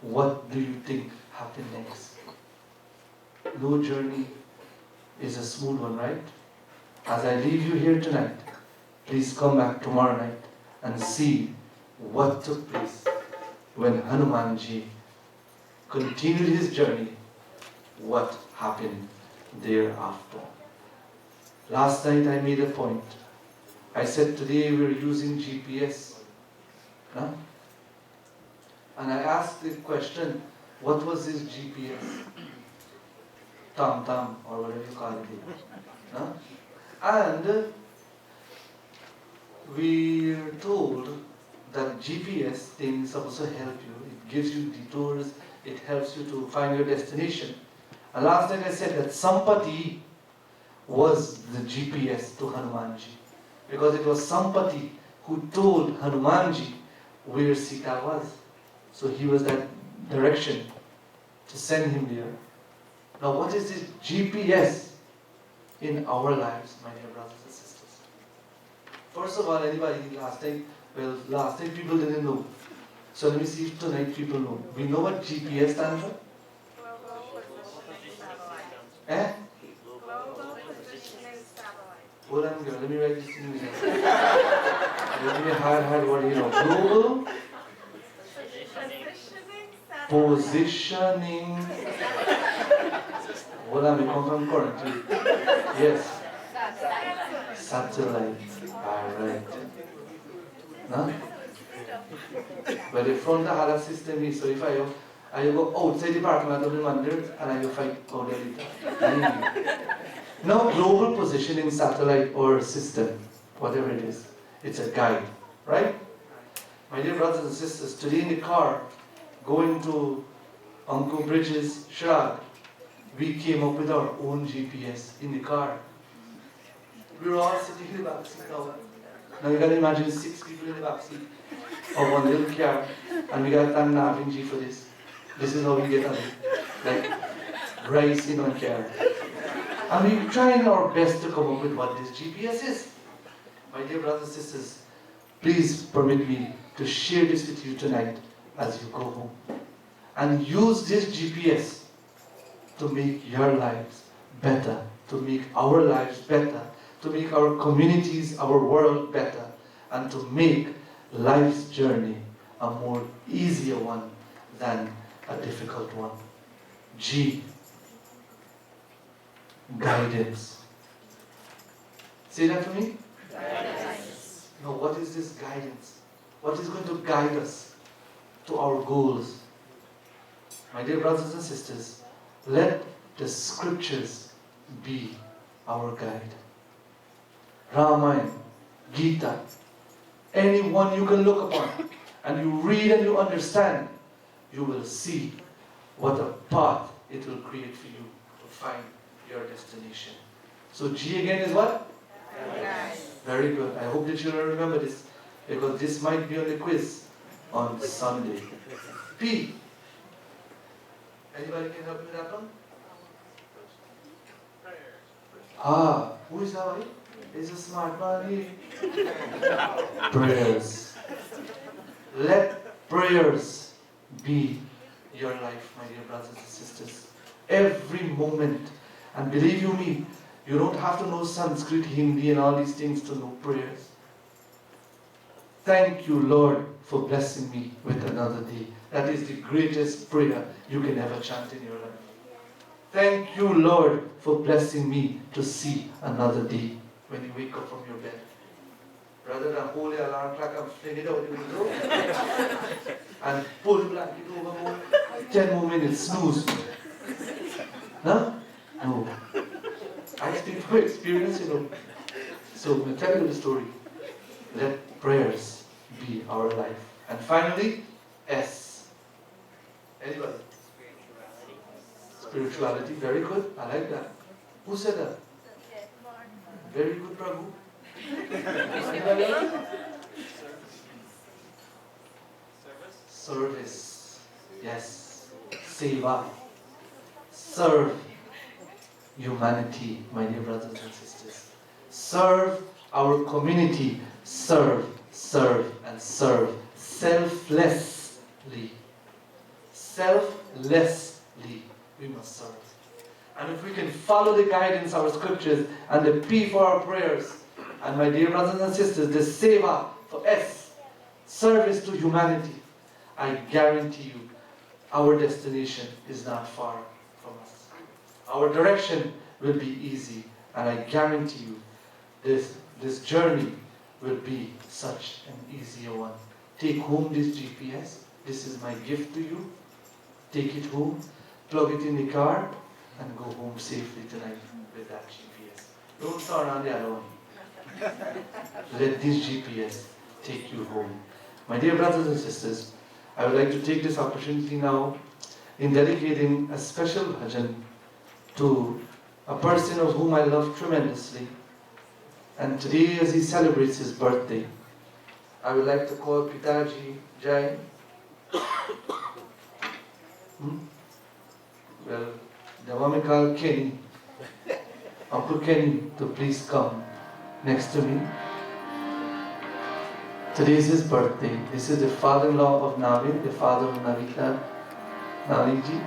what do you think happened next? No journey is a smooth one, right? As I leave you here tonight, please come back tomorrow night and see what took place when Hanumanji continued his journey, what happened thereafter. Last night I made a point. I said today we're using GPS. Huh? And I asked the question, what was his GPS? Tam or whatever you call it. Huh? And we're told that GPS thing is supposed to help you. It gives you detours, it helps you to find your destination. And last night I said that Sampati was the GPS to Hanumanji. Because it was Sampati who told Hanumanji where Sita was. So he was that direction to send him there. Now what is this GPS in our lives, my dear brothers and sisters? First of all, anybody last time people didn't know. So let me see if tonight people know. We know what GPS stands for? Global Positioning Satellite. Hold on, girl. Let me write this in here. Let me hard word here. Global Positioning. Hold on, we come from quarantine. Yes. Satellite. Alright. Huh? Well, the front had a system is, so if I go outside the parking lot of the mandir and I go fight out there later. Now, global positioning satellite or system, whatever it is, it's a guide, right? My dear brothers and sisters, today in the car, going to Uncle Bridges, Shrag, we came up with our own GPS in the car. We were all sitting in the back seat now. Now you can imagine 6 people in the back seat of one little car, and we got a navigation for this. This is how we get on it. Like rice in on care. And we're trying our best to come up with what this GPS is. My dear brothers and sisters, please permit me to share this with you tonight as you go home. And use this GPS to make your lives better, to make our lives better, to make our communities, our world better, and to make life's journey a more easier one than a difficult one. G, guidance. Say that for me? Guidance. Now, what is this guidance? What is going to guide us to our goals? My dear brothers and sisters, let the scriptures be our guide. Ramayana, Gita, anyone you can look upon, and you read and you understand, you will see what a path it will create for you to find your destination. So G again is what? Yes. Very good. I hope that you will remember this, because this might be on the quiz on Sunday. P. Anybody can help me with that one? Who is that? He's a smart man. Prayers. Let prayers be your life, my dear brothers and sisters. Every moment. And believe you me, you don't have to know Sanskrit, Hindi and all these things to know prayers. Thank you, Lord, for blessing me with another day. That is the greatest prayer you can ever chant in your life. Thank you, Lord, for blessing me to see another day when you wake up from your bed. Rather than hold the alarm clock and fling it out the window and pull the blanket over more, 10 more minutes, snooze. No? No. I speak from experience, So I'm going to tell you the story. Let prayers be our life. And finally, S. Anybody? Spirituality. Very good. I like that. Who said that? Very good, Prabhu. Service. Yes. Seva. Serve humanity, my dear brothers and sisters. Serve our community. Serve, and serve. Selflessly. Selflessly, we must serve. And if we can follow the guidance of our scriptures and the P for our prayers, and my dear brothers and sisters, the Seva for S, service to humanity, I guarantee you our destination is not far from us. Our direction will be easy, and I guarantee you this journey will be such an easier one. Take home this GPS. This is my gift to you. Take it home, plug it in the car, and go home safely tonight with that GPS. Don't turn on the other one. Let this GPS take you home. My dear brothers and sisters, I would like to take this opportunity now in dedicating a special bhajan to a person of whom I love tremendously. And today, as he celebrates his birthday, I would like to call Pitaji Jai. Well, the one we call Kenny, Uncle Kenny, to please come next to me. Today is his birthday. This is the father-in-law of Navid, the father of Navita, Naviji.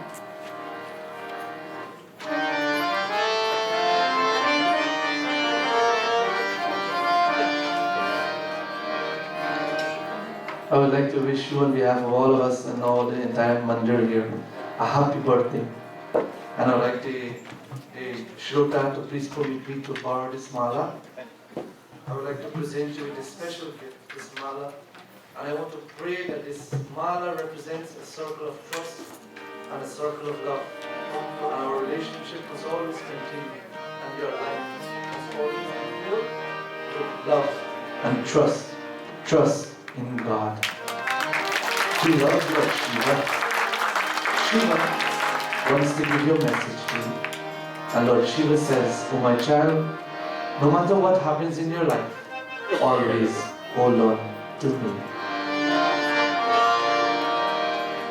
I would like to wish you on behalf of all of us and all the entire mandir here a happy birthday. And I would like the Shrota to please permit me to borrow this mala. I would like to present you with a special gift, this mala. And I want to pray that this mala represents a circle of trust and a circle of love. And our relationship must always continue. And your life must always be filled with love and trust. Trust in God. She loves Lord Shiva. Shiva wants to give you a message to you. And Lord Shiva says, oh my child, no matter what happens in your life, always hold on to me.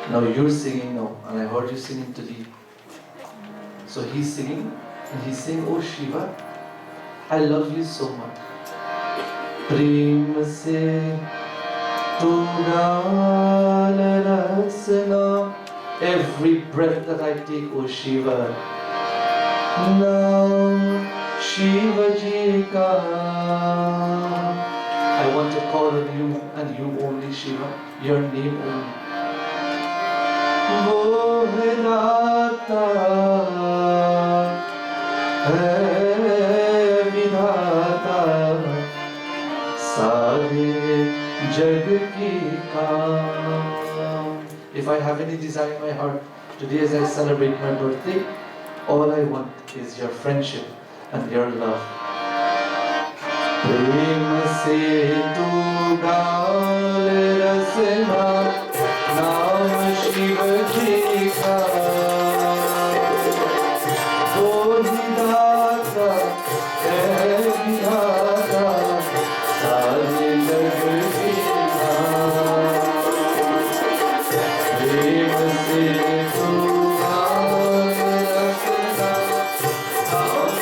Now you're singing now, and I heard you singing to Deep. So he's singing, and he's saying, "Oh Shiva, I love you so much. Prem se tu gaal rasna." Every breath that I take, oh Shiva, now Shiva ji ka. I want to call on you and you only, Shiva, your name only. वो विधाता है विधाता सारे जग की काम. If I have any desire in my heart today as I celebrate my birthday, all I want is your friendship and your love. प्रेम से तू डाल रसना नाम शिव जी का. वो ही दाता है विधाता सारे जग की खान. प्रेम से तू डाल रसना नाम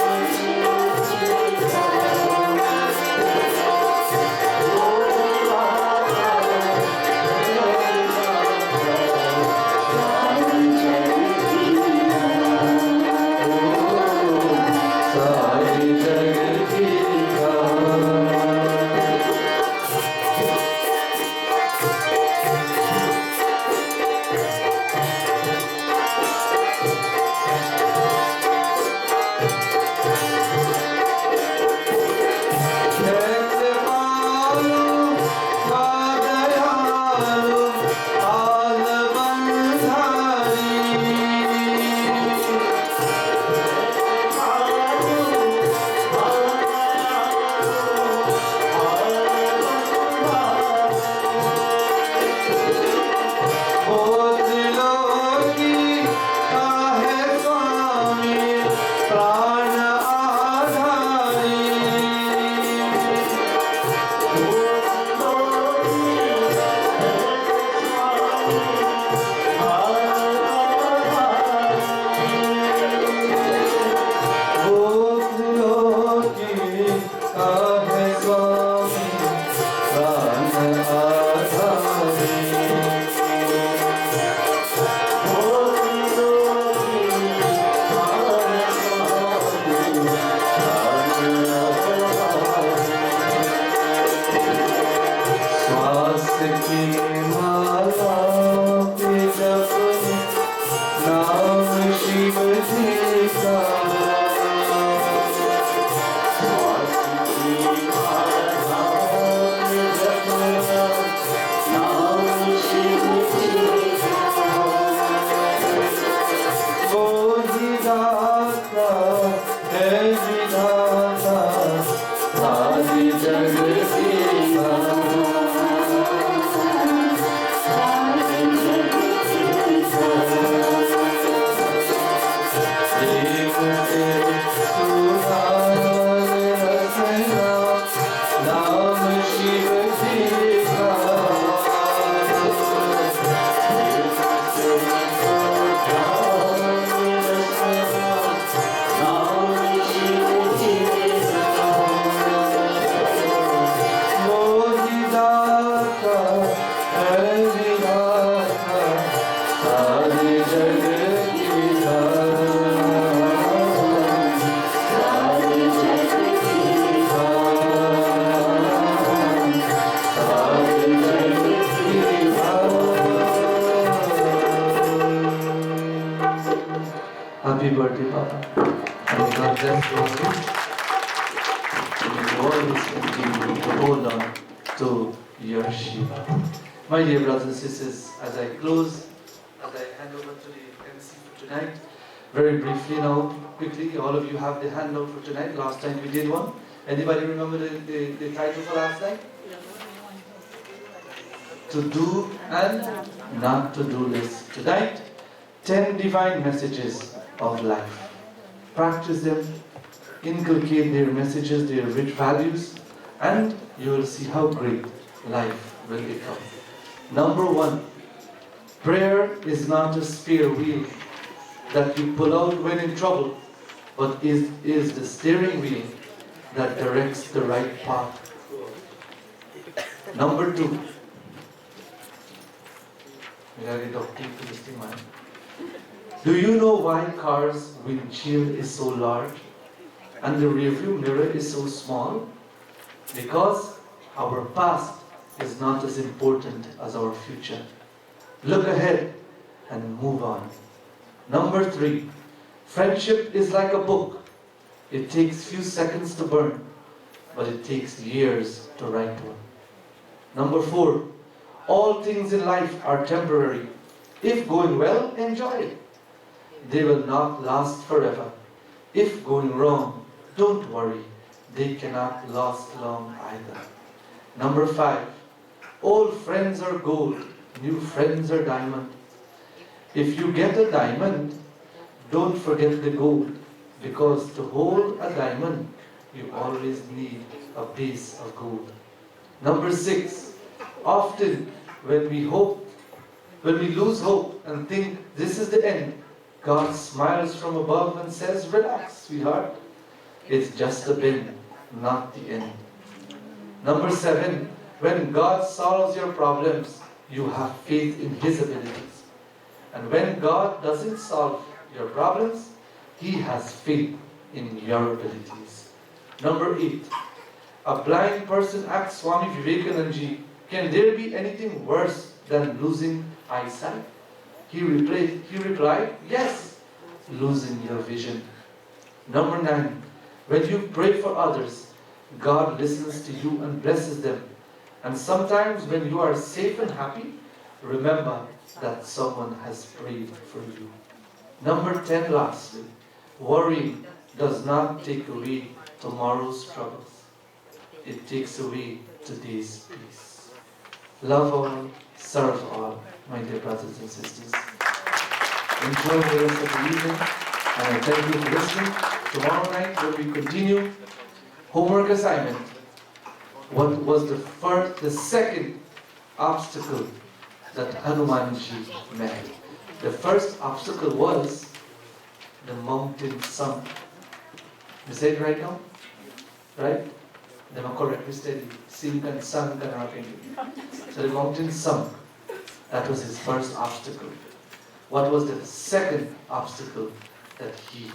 शिव जी का. Happy birthday, Papa. May God bless you. May you always continue to hold on to your Shiva. My dear brothers and sisters, as I close, as I hand over to the MC for tonight, very briefly now, quickly, all of you have the handout for tonight. Last time we did one. Anybody remember the title for last night? To do and not to do list. Tonight, 10 divine messages of life. Practice them, inculcate their messages, their rich values, and you will see how great life will become. Number 1, Prayer is not a spare wheel that you pull out when in trouble, but is the steering wheel that directs the right path. Number 2. Do you know why cars' windshield is so large and the rearview mirror is so small? Because our past is not as important as our future. Look ahead and move on. Number 3. Friendship is like a book. It takes few seconds to burn, but it takes years to write one. Number 4. All things in life are temporary. If going well, enjoy it. They will not last forever. If going wrong, don't worry. They cannot last long either. Number 5. Old friends are gold. New friends are diamond. If you get a diamond, don't forget the gold. Because to hold a diamond, you always need a base of gold. Number 6. Often when we lose hope and think this is the end, God smiles from above and says, relax, sweetheart. It's just a bend, not the end. Number 7. When God solves your problems, you have faith in His abilities. And when God doesn't solve your problems, He has faith in your abilities. Number 8. A blind person asked Swami Vivekananda, can there be anything worse than losing eyesight? He replied, yes, losing your vision. Number 9. When you pray for others, God listens to you and blesses them. And sometimes when you are safe and happy, remember that someone has prayed for you. Number 10, lastly, worrying does not take away tomorrow's troubles. It takes away today's peace. Love all, serve all, my dear brothers and sisters. Enjoy the rest of the evening, and I thank you for listening. Tomorrow night, when we continue, homework assignment. What was the second obstacle that Hanumanji met? The first obstacle was the mountain sunk. You say it right now? Right? Then I'm correct, we said sink and sunk and everything. So the mountain sunk. That was his first obstacle. What was the second obstacle that he